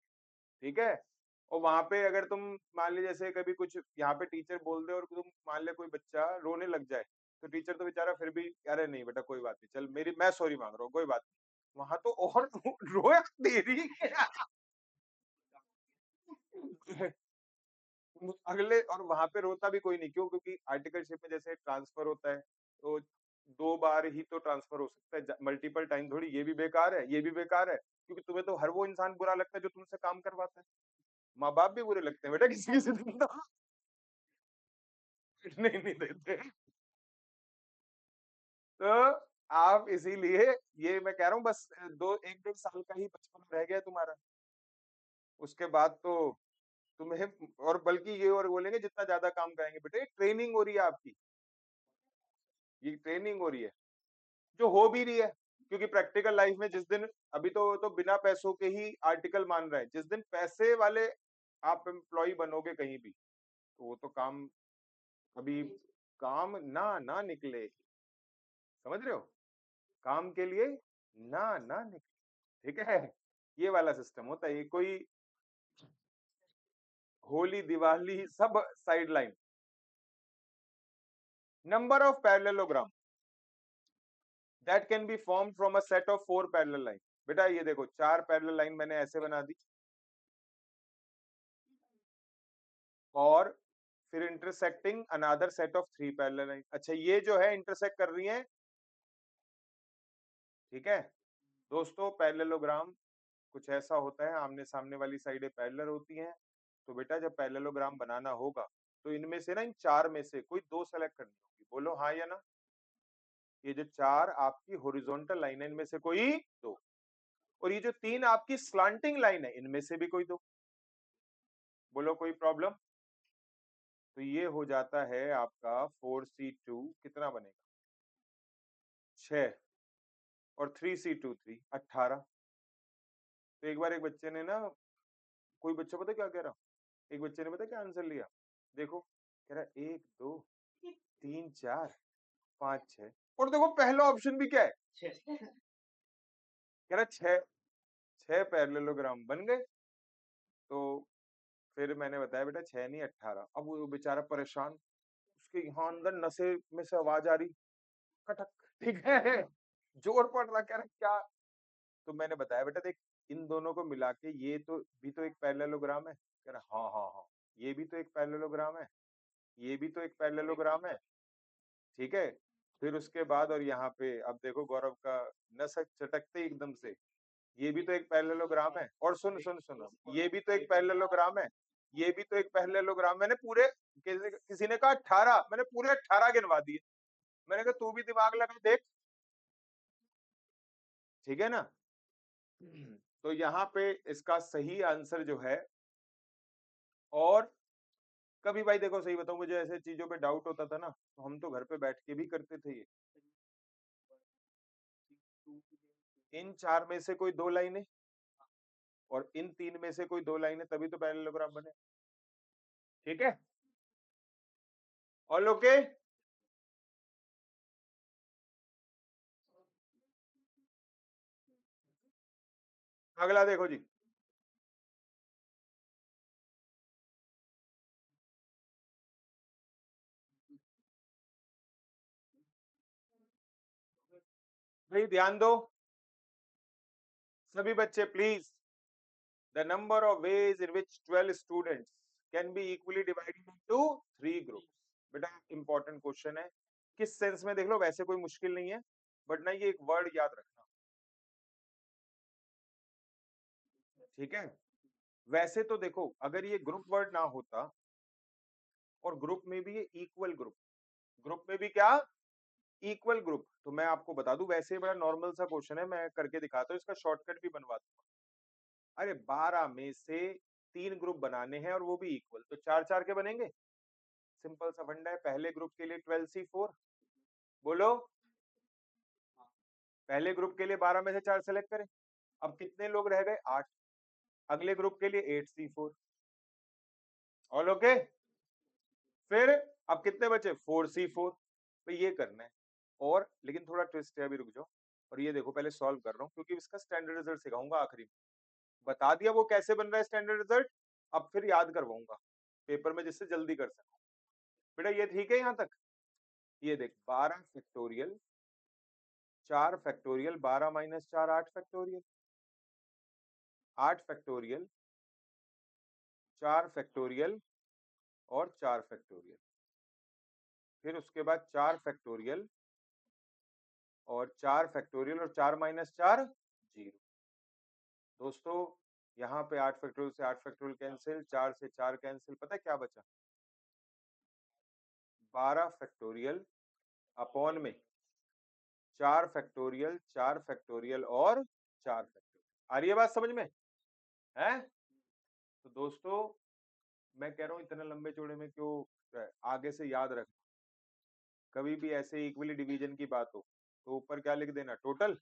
ठीक है। और वहां पे अगर तुम मान ली जैसे कभी कुछ यहाँ पे टीचर बोल दे और तुम मान ले कोई बच्चा रोने लग जाए, तो टीचर तो बेचारा फिर भी, अरे नहीं बेटा कोई बात नहीं, चल मेरी मैं सॉरी मांग रहा हूँ, कोई बात नहीं, वहां तो और रोया तेरी अगले, और वहां पे रोता भी कोई नहीं, क्यों? क्योंकि आर्टिकलशिप में जैसे ट्रांसफर होता है तो 2 बार ही तो ट्रांसफर हो सकता है, मल्टीपल टाइम थोड़ी, ये भी बेकार है, ये भी बेकार है, क्योंकि तुम्हें तो हर वो इंसान बुरा लगता है जो तुमसे काम करवाता है। माँ बाप भी बुरे लगते हैं बेटा किसी किसी दिन तो नहीं देते। तो आप इसीलिए, ये मैं कह रहा हूँ बस 1-1.5 साल का ही बचपन रह गया तुम्हारा, उसके बाद तो तुम्हें, और बल्कि ये और बोलेंगे जितना ज्यादा काम कराएंगे बेटे, ट्रेनिंग हो रही है आपकी, ये ट्रेनिंग हो रही है, जो हो भी रही है, क्योंकि प्रैक्टिकल लाइफ में जिस दिन, अभी तो बिना पैसों के ही आर्टिकल मान रहा है, जिस दिन पैसे वाले आप एम्प्लॉय बनोगे कहीं भी, तो वो तो काम, अभी काम ना ना निकले, समझ रहे हो, काम के लिए ना ना निकले, ठीक है, ये वाला सिस्टम होता है। ये कोई होली दिवाली सब side line, number of parallelogram that can be formed from a set of 4 parallel line. बेटा ये देखो 4 पैरेलल लाइन मैंने ऐसे बना दी और फिर intersecting another set of 3 parallel line. अच्छा ये जो है इंटरसेक्ट कर रही है, ठीक है दोस्तों. पैरेललोग्राम कुछ ऐसा होता है, आमने सामने वाली साइडें पैरेलल होती हैं. तो बेटा जब पैरेललोग्राम बनाना होगा तो इनमें से ना, इन 4 में से कोई 2 सेलेक्ट करनी होगी. बोलो हाँ या ना. ये जो 4 आपकी हॉरिजॉन्टल लाइन है इनमें से कोई 2, और ये जो 3 आपकी स्लांटिंग लाइन है इनमें से भी कोई 2. बोलो कोई प्रॉब्लम. तो ये हो जाता है आपका 4C2 कितना बनेगा 6 और 3C2 3 18. तो एक बार एक बच्चे ने ना, कोई बच्चा पता क्या कह रहा, एक बच्चे ने पता क्या आंसर लिया, देखो कह रहा 1 2 3 4 5 6, और देखो पहला ऑप्शन भी क्या है, कह रहा 6 पैरेललोग्राम बन गए. तो फिर मैंने बताया बेटा 6 नहीं 18. अब वो बेचारा परेशान, उसके यहाँ अंदर नसे में से आवाज आ रही कटक, ठीक है जोर पड़ रहा, कह रहा क्या. तो मैंने बताया बेटा देख इन दोनों को मिला के ये तो भी तो एक पैरेललोग्राम है. कह रहा हाँ हाँ हाँ ये भी तो एक पैरेललोग्राम है, ये भी तो एक पैरेललोग्राम है, ठीक है. फिर उसके बाद और यहाँ पे अब देखो गौरव का नस चटकते एकदम से, ये भी तो एक पैरेललोग्राम है. और सुन सुन सुनो, ये भी तो एक पैरेललोग्राम है, ये भी तो एक पैरेललोग्राम. मैंने पूरे, किसी ने कहा 18, मैंने पूरे 18 गिनवा दिए. मैंने कहा तू भी दिमाग लगा देख, ठीक है ना. तो यहाँ पे इसका सही आंसर जो है, और कभी भाई देखो सही बताऊं, मुझे ऐसे चीजों पे डाउट होता था ना, तो हम तो घर पे बैठ के भी करते थे ये. इन 4 में से कोई 2 लाइनें और इन 3 में से कोई 2 लाइनें, तभी तो पैरेललोग्राम बने. ठीक है ऑल ओके. अगला देखो जी, भाई ध्यान दो सभी बच्चे please. The number of ways in which 12 students can be equally divided into 3 groups. बेटा इंपॉर्टेंट क्वेश्चन है. किस सेंस में देख लो, वैसे कोई मुश्किल नहीं है, बट ना ये एक वर्ड याद रखना, ठीक है. वैसे तो देखो अगर ये ग्रुप वर्ड ना होता, और ग्रुप में भी ये इक्वल ग्रुप, ग्रुप में भी क्या इक्वल ग्रुप, तो मैं आपको बता दूं वैसे बड़ा नॉर्मल सा क्वेश्चन है, मैं करके दिखाता हूँ, इसका शॉर्टकट भी बनवा दूंगा. अरे 12 में से 3 ग्रुप बनाने हैं और वो भी इक्वल, तो 4 4 के बनेंगे. सिंपल सा फंडा है. पहले ग्रुप के लिए 12C4, बोलो पहले ग्रुप के लिए 12 में से 4 सेलेक्ट करें. अब कितने लोग रह गए 8. अगले ग्रुप के लिए 8C4. All okay. फिर अब कितने बचे 4C4. तो ये करना है. और लेकिन थोड़ा ट्विस्ट है, अभी रुक जाओ. और ये देखो पहले सॉल्व कर रहा हूँ क्योंकि इसका स्टैंडर्ड रिजल्ट सिखाऊंगा आखिरी में. बता दिया वो कैसे बन रहा है स्टैंडर्ड रिजल्ट, अब फिर याद करवाऊंगा पेपर में जिससे जल्दी कर सकूं. बेटा ये ठीक है यहां तक. ये देख 12 factorial 4 factorial 12 minus 4 8 factorial, 8 factorial 4 factorial और 4 फैक्टोरियल. फिर उसके बाद 4 फैक्टोरियल और 4 फैक्टोरियल और 4 माइनस 4 0. दोस्तों यहाँ पे 8 फैक्टोरियल से 8 फैक्टोरियल कैंसिल, 4 से 4 कैंसिल, पता है क्या बचा 12 फैक्टोरियल अपॉन में 4 फैक्टोरियल 4 फैक्टोरियल और 4 फैक्टोरियल. आ रही है बात समझ में है. तो दोस्तों मैं कह रहा हूँ इतने लंबे चौड़े में क्यों, आगे से याद रख. कभी भी ऐसे इक्वली डिवीजन की बात हो तो ऊपर क्या लिख देना टोटल,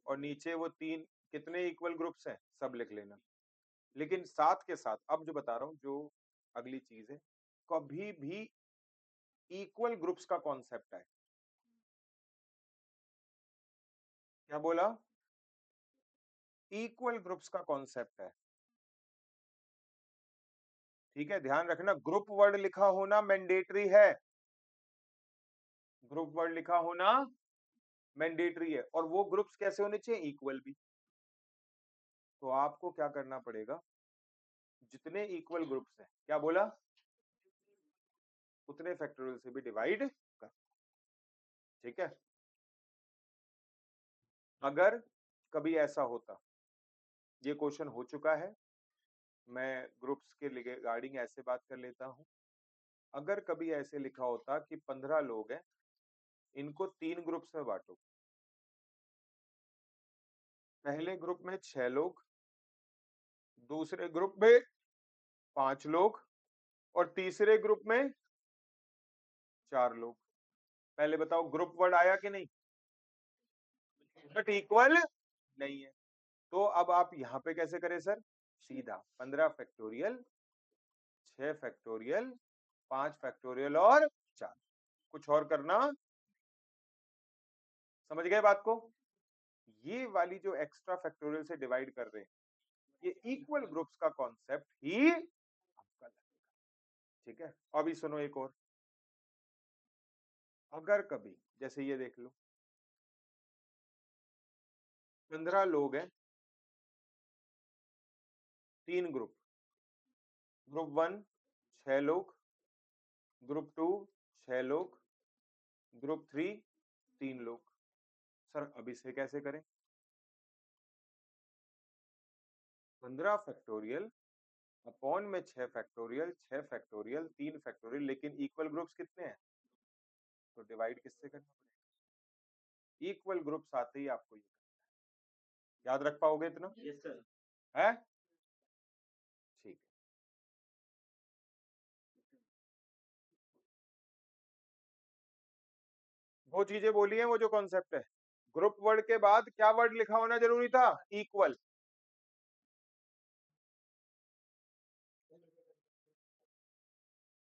और नीचे वो 3 कितने इक्वल ग्रुप्स हैं सब लिख लेना. लेकिन साथ के साथ अब जो बता रहा हूं, जो अगली चीज है, कभी भी इक्वल ग्रुप्स का कॉन्सेप्ट है. क्या बोला, इक्वल ग्रुप्स का कॉन्सेप्ट है. ठीक है ध्यान रखना, ग्रुप वर्ड लिखा होना मैंडेटरी है. ग्रुप वर्ड लिखा होना मैंडेटरी है, और वो ग्रुप्स कैसे होने चाहिए, इक्वल भी। तो आपको क्या करना पड़ेगा, जितने इक्वल ग्रुप्स हैं, क्या बोला, उतने फैक्टोरियल से भी डिवाइड कर। ठीक है, अगर कभी ऐसा होता, ये क्वेश्चन हो चुका है, मैं ग्रुप्स के रिगार्डिंग ऐसे बात कर लेता हूं, अगर कभी ऐसे लिखा होता कि 15 लोग हैं, इनको 3 ग्रुप्स में बांटो, पहले ग्रुप में 6 लोग, दूसरे ग्रुप में 5 लोग, और तीसरे ग्रुप में 4 लोग। पहले बताओ ग्रुप वर्ड आया कि नहीं, बट इक्वल नहीं है। तो अब आप यहां पे कैसे करें सर, सीधा 15 फैक्टोरियल, 6 फैक्टोरियल, 5 फैक्टोरियल और 4, कुछ और करना, समझ गए बात को। ये वाली जो एक्स्ट्रा फैक्टोरियल से डिवाइड कर रहे हैं, ये इक्वल ग्रुप्स का कॉन्सेप्ट ही आपका लगेगा। ठीक है, अभी सुनो एक और, अगर कभी जैसे ये देख लो, 15 लोग हैं, 3 ग्रुप, ग्रुप 1 6 लोग, ग्रुप 2 6 लोग, ग्रुप 3 3 लोग। सर अब इसे कैसे करें, 15 फैक्टोरियल अपॉन में 6 फैक्टोरियल, 6 फैक्टोरियल, 3 फैक्टोरियल, लेकिन इक्वल ग्रुप्स कितने हैं, तो डिवाइड किससे करना पड़ेगा, इक्वल ग्रुप्स आते ही आपको ये याद रख पाओगे इतना, यस सर। है ठीक है। वो चीजें बोली हैं, वो जो कॉन्सेप्ट है, ग्रुप वर्ड के बाद क्या वर्ड लिखा होना जरूरी था, इक्वल।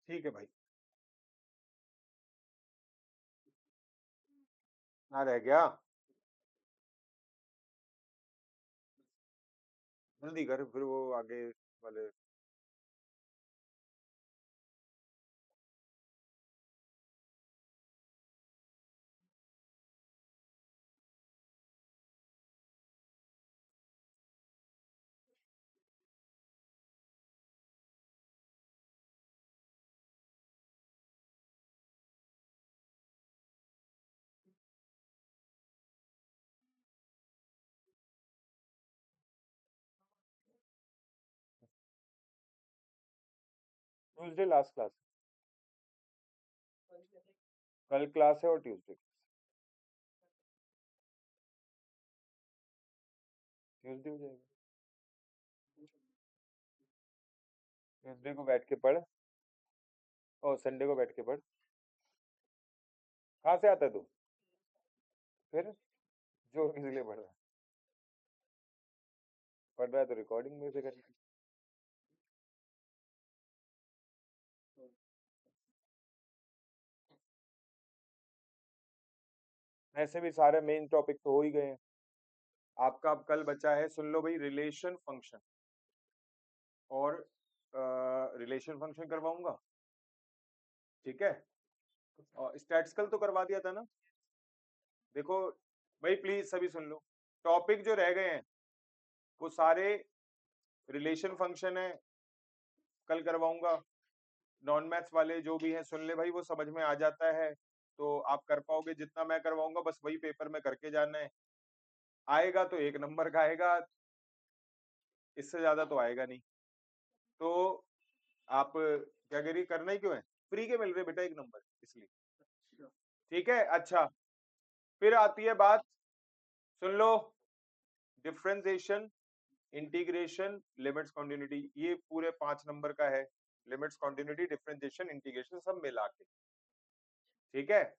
ठीक है भाई, ना रह गया, जल्दी कर, फिर वो आगे वाले। ट्यूसडे लास्ट क्लास, कल क्लास है और ट्यूसडे, ट्यूसडे हो जाएगा, ट्यूसडे को बैठ के पढ़, और संडे को बैठ के पढ़। कहाँ से आता है तू, फिर जोर किस लिए पढ़ रहा है तो रिकॉर्डिंग में से कर। ऐसे भी सारे मेन टॉपिक तो हो ही गए हैं आपका। अब कल बचा है, सुन लो भाई, रिलेशन फंक्शन, और रिलेशन फंक्शन करवाऊंगा, ठीक है, और स्टैटिस्टिकल तो करवा दिया था ना। देखो भाई प्लीज सभी सुन लो, टॉपिक जो रह गए हैं वो सारे रिलेशन फंक्शन है, कल करवाऊंगा। नॉन मैथ्स वाले जो भी हैं सुन ले भाई, वो समझ में आ जाता है तो आप कर पाओगे, जितना मैं करवाऊंगा बस वही पेपर में करके जाना है, आएगा तो 1 नंबर का आएगा, इससे ज्यादा तो आएगा नहीं। तो आप क्या करिए, करना ही क्यों है, फ्री के मिल रहे बेटा 1 नंबर, इसलिए। ठीक है, अच्छा फिर आती है बात, सुन लो, डिफरेंशिएशन, इंटीग्रेशन, लिमिट्स, कॉन्टिन्यूटी, ये पूरे 5 नंबर का है, लिमिट्स, कॉन्टिन्यूटी, डिफरेंशिएशन, इंटीग्रेशन सब मिला के। ठीक है,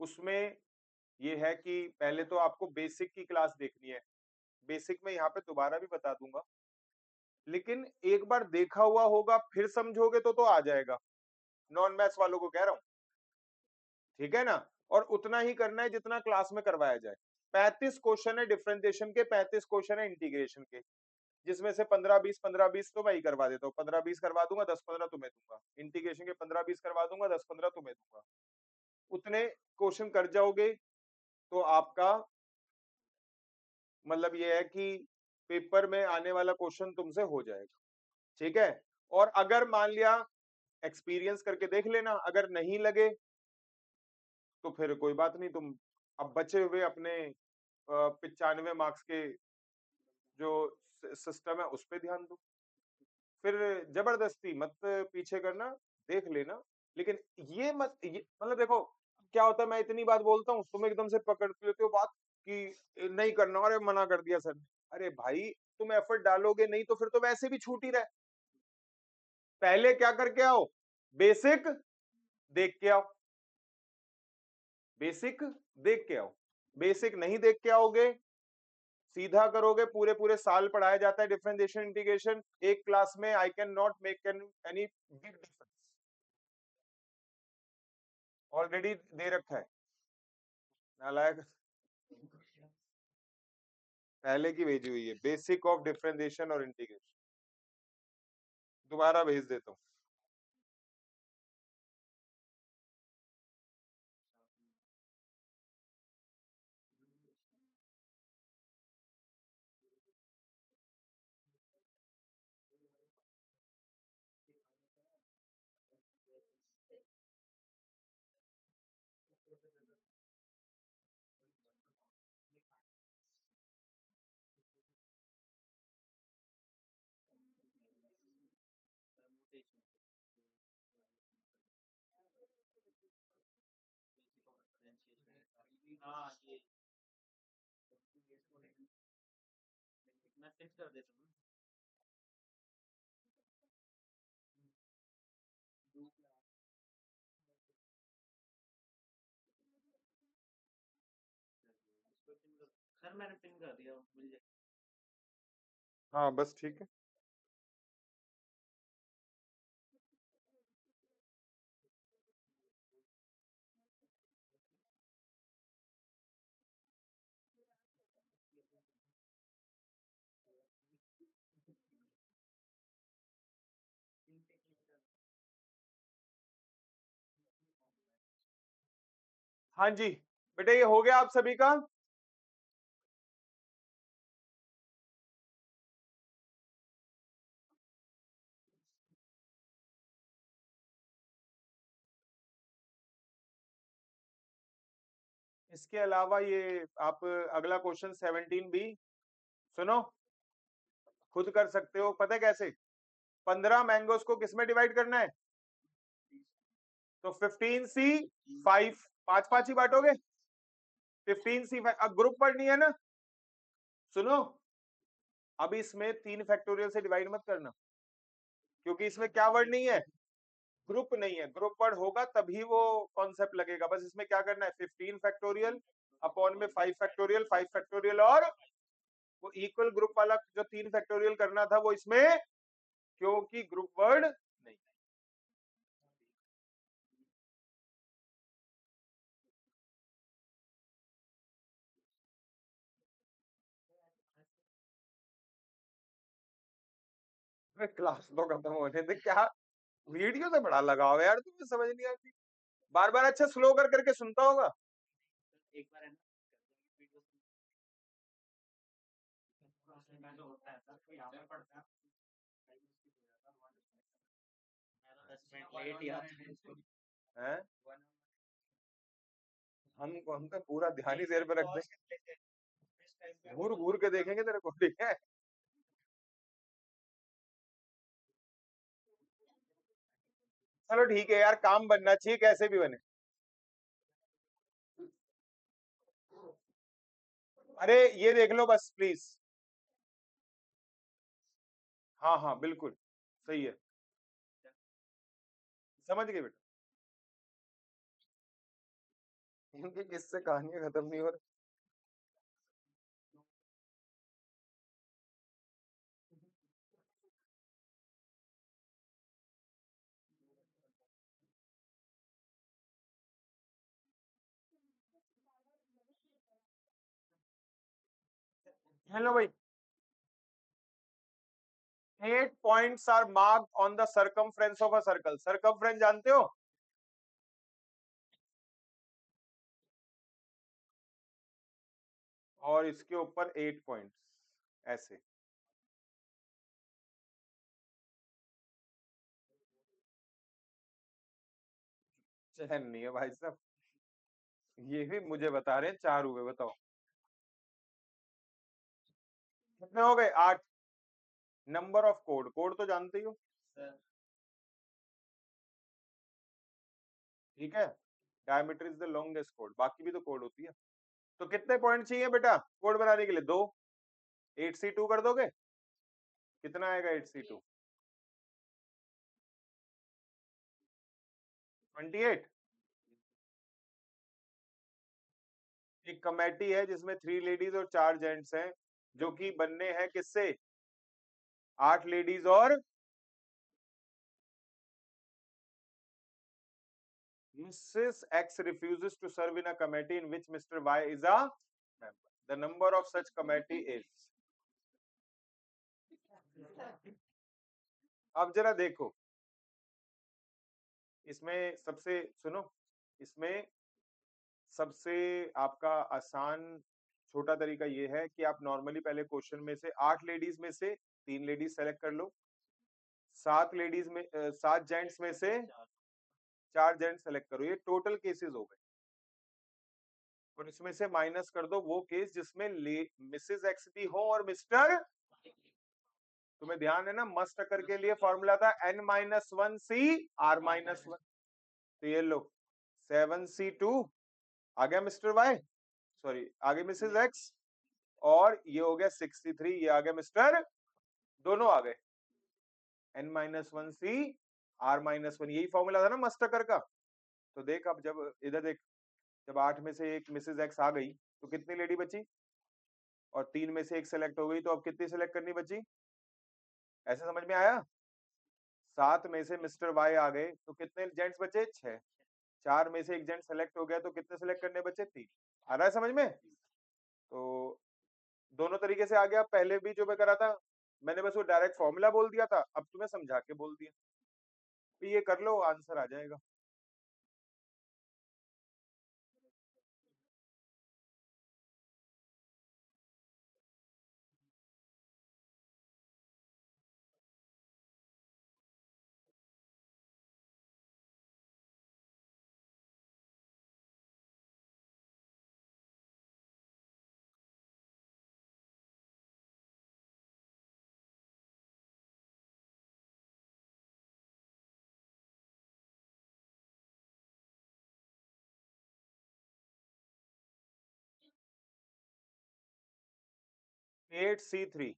उसमें ये है कि पहले तो आपको बेसिक की क्लास देखनी है, बेसिक में यहाँ पे दोबारा भी बता दूंगा, लेकिन एक बार देखा हुआ होगा फिर समझोगे तो आ जाएगा, नॉन मैथ्स वालों को कह रहा हूं, ठीक है ना। और उतना ही करना है जितना क्लास में करवाया जाए। 35 क्वेश्चन है डिफरेंशिएशन के, 35 क्वेश्चन है इंटीग्रेशन के, जिसमें से 15-20 15-20 तो मैं ही करवा देता हूँ, 15-20 करवा दूंगा, 10-15 तुम्हें दूंगा। इंटीग्रेशन के 15-20 करवा दूंगा, 10-15 तुम्हें दूंगा। उतने क्वेश्चन कर जाओगे तो आपका मतलब ये है कि पेपर में आने वाला क्वेश्चन तुमसे हो जाएगा, ठीक है। और अगर मान लिया एक्सपीरियंस करके देख लेना, अगर नहीं लगे तो फिर कोई बात नहीं, तुम अब बचे हुए अपने 95 मार्क्स के जो सिस्टम है उस पर ध्यान दो। फिर जबरदस्ती मत पीछे करना, देख लेना, लेकिन ये मत मतलब देखो क्या होता है, मैं इतनी बात बोलता हूँ तुम एकदम से पकड़ लेते हो बात कि नहीं करना, अरे मना कर दिया सर ने। अरे भाई तुम एफर्ट डालोगे नहीं तो फिर तो वैसे भी छूट ही रहा है। पहले क्या करके आओ, बेसिक देख के आओ, बेसिक देख के आओ। बेसिक नहीं देख के आओगे, सीधा करोगे, पूरे पूरे साल पढ़ाया जाता है डिफरेंशिएशन इंटीग्रेशन एक क्लास में, I can not make any big difference, already दे रखा है नालायक, पहले की भेजी हुई है बेसिक ऑफ डिफरेंशिएशन और इंटीग्रेशन, दोबारा भेज देता हूँ। मैं फिक्स कर देता हूँ। सर मैंने पिन कर दिया, मिल जाएगा। हाँ बस ठीक है। हाँ जी बेटा, ये हो गया आप सभी का। इसके अलावा ये आप अगला क्वेश्चन 17 भी सुनो, खुद कर सकते हो, पता है कैसे? 15 मैंगोस को किस में डिवाइड करना है? तो 15C 5, 5 ही बांटोगे, 15C 5। अब ग्रुप पर नहीं है ना, सुनो अब इसमें 3 फैक्टोरियल से डिवाइड मत करना, क्योंकि इसमें क्या वर्ड नहीं है, ग्रुप नहीं है। ग्रुप वर्ड होगा तभी वो कॉन्सेप्ट लगेगा। बस इसमें क्या करना है, 15 फैक्टोरियल अपॉन में 5 फैक्टोरियल, 5 फैक्टोरियल, और वो इक्वल ग्रुप वाला जो 3 फैक्टोरियल करना था वो इसमें, क्योंकि ग्रुप वर्ड नहीं। क्लास तो खत्म होने दे, क्या वीडियो से बड़ा लगाव है यार, तुम्हें समझ नहीं आती बार बार। अच्छा स्लो कर करके सुनता होगा। एक बार है ना, वीडियो होता है सर, कोई यहाँ पे पढ़ता है, 10 मिनट लेट यार हैं? हम तो पूरा ध्यान ही देर पे रख देंगे, घूर घूर के देखेंगे तेरे को, ठीक है। चलो ठीक है यार, काम बनना चाहिए कैसे भी बने। अरे ये देख लो बस प्लीज। हाँ हाँ बिल्कुल सही है, समझ गए बेटा। इनकी किससे कहानियां खत्म नहीं हो रही। हेलो भाई, 8 points are marked on the circumference of a circle। circumference जानते हो? और इसके ऊपर 8 पॉइंट्स ऐसे। चैन नहीं है भाई साहब, ये भी मुझे बता रहे हैं 4 हुए, बताओ कितने हो गए? 8। नंबर ऑफ कोड, कोड तो जानते ही हो, ठीक है। Diameter is the longest code, बाकी भी तो कोड होती है। तो कितने पॉइंट चाहिए बेटा कोड बनाने के लिए? 2। 8C2 कर दोगे? कितना आएगा 8C2? 28। एक कमेटी है जिसमें 3 लेडीज और 4 जेंट्स हैं, जो कि बनने हैं किससे? 8 लेडीज और Mrs. X refuses to serve in a committee in which Mr. Y is a member. The number of such committee is. अब जरा देखो, इसमें सबसे सुनो, इसमें सबसे आपका आसान छोटा तरीका ये है कि आप नॉर्मली पहले क्वेश्चन में से 8 लेडीज में से 3 लेडीज सेलेक्ट कर लो, 7 लेडीज में 7 जेंट्स में से 4 जेंट्स सेलेक्ट करो, ये टोटल केसेस हो गए। और इसमें से माइनस कर दो वो केस जिसमें मिसेस एक्स भी हो और मिस्टर, तुम्हें ध्यान है ना मस्ट अकर के लिए फॉर्मूला था n-1 CR-1। तो ये लो 7C2 आ गया मिस्टर वाई, सॉरी आ गई मिसेस एक्स, और ये हो गया 63, ये आ गया मिस्टर, दोनों आ गए n-1 CR-1, यही फॉर्मूला था ना मस्ट अकर का। तो देख अब जब इधर देख, जब 8 में से एक मिसेस एक्स आ गई तो कितनी लेडी बची, और 3 में से एक सेलेक्ट हो गई, तो अब कितनी सेलेक्ट करनी बची? ऐसे समझ में आया? 7 में से मिस्टर वाई आ गए तो कितने जेंट्स बचे? 6। 4 में से एक जेंट सेलेक्ट हो गया तो कितने सेलेक्ट करने बचे? 3। आ रहा है समझ में? तो दोनों तरीके से आ गया। पहले भी जो मैं करा था मैंने बस वो डायरेक्ट फॉर्मूला बोल दिया था, अब तुम्हें समझा के बोल दिया, तो ये कर लो आंसर आ जाएगा। Eight C3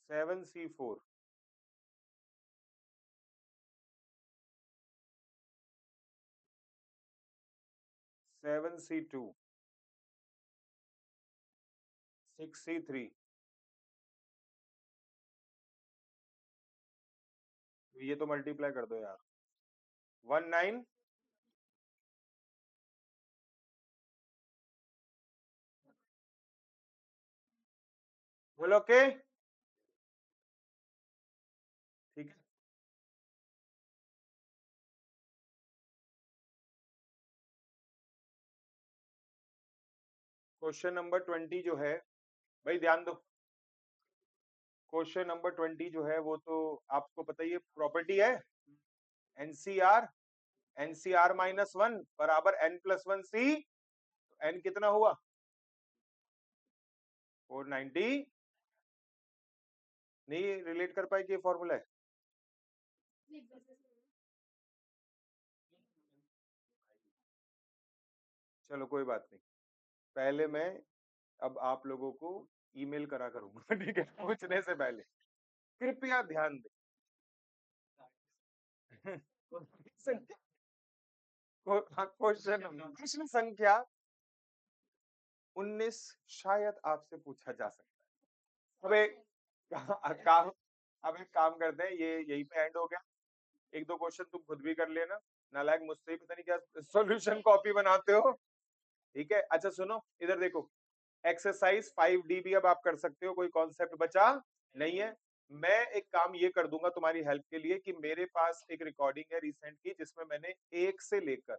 7C4 7C2 6C3, ये तो मल्टीप्लाई कर दो यार, 19 बोलो के, ठीक है। क्वेश्चन नंबर 20 जो है, भाई ध्यान दो, क्वेश्चन नंबर 20 जो है वो तो आपको पता ही है, प्रॉपर्टी है एनसीआर, -1 बराबर n+1 C, n कितना हुआ? 490। नहीं रिलेट कर पाए कि ये फॉर्मूला है? चलो कोई बात नहीं, पहले मैं अब आप लोगों को ईमेल करा करूंगा ठीक है, पूछने से पहले कृपया ध्यान दें। प्रश्न संख्या 19 शायद आपसे पूछा जा सकता है। अब एक काम अब एक काम करते हैं, ये यहीं पे एंड हो गया। एक दो क्वेश्चन तुम खुद भी कर लेना, नालायक मुझसे ही पता नहीं क्या सॉल्यूशन कॉपी बनाते हो, ठीक है। अच्छा सुनो इधर देखो, एक्सरसाइज 5D भी अब आप कर सकते हो, कोई कॉन्सेप्ट बचा नहीं है। मैं एक काम ये कर दूंगा तुम्हारी हेल्प के लिए कि मेरे पास एक रिकॉर्डिंग है रिसेंट की जिसमें मैंने 1 से लेकर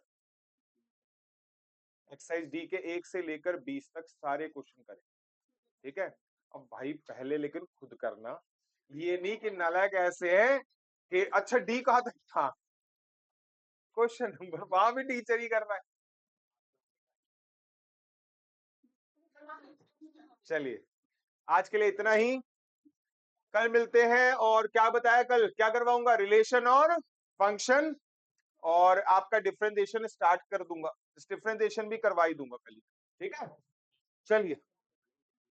एक्सरसाइज डी के 1 से लेकर 20 तक सारे क्वेश्चन करे। ठीक है, अब भाई पहले लेकिन खुद करना, ये नहीं कि नालायक ऐसे है कि अच्छा डी कहा तक था, क्वेश्चन नंबर वहां भी टीचर ही कर रहा है। चलिए आज के लिए इतना ही, कल मिलते हैं। और क्या बताया कल, क्या करवाऊंगा, रिलेशन और फंक्शन, और आपका डिफरेंशिएशन स्टार्ट कर दूंगा, डिफरेंशिएशन भी करवा ही दूंगा कल। ठीक है, चलिए।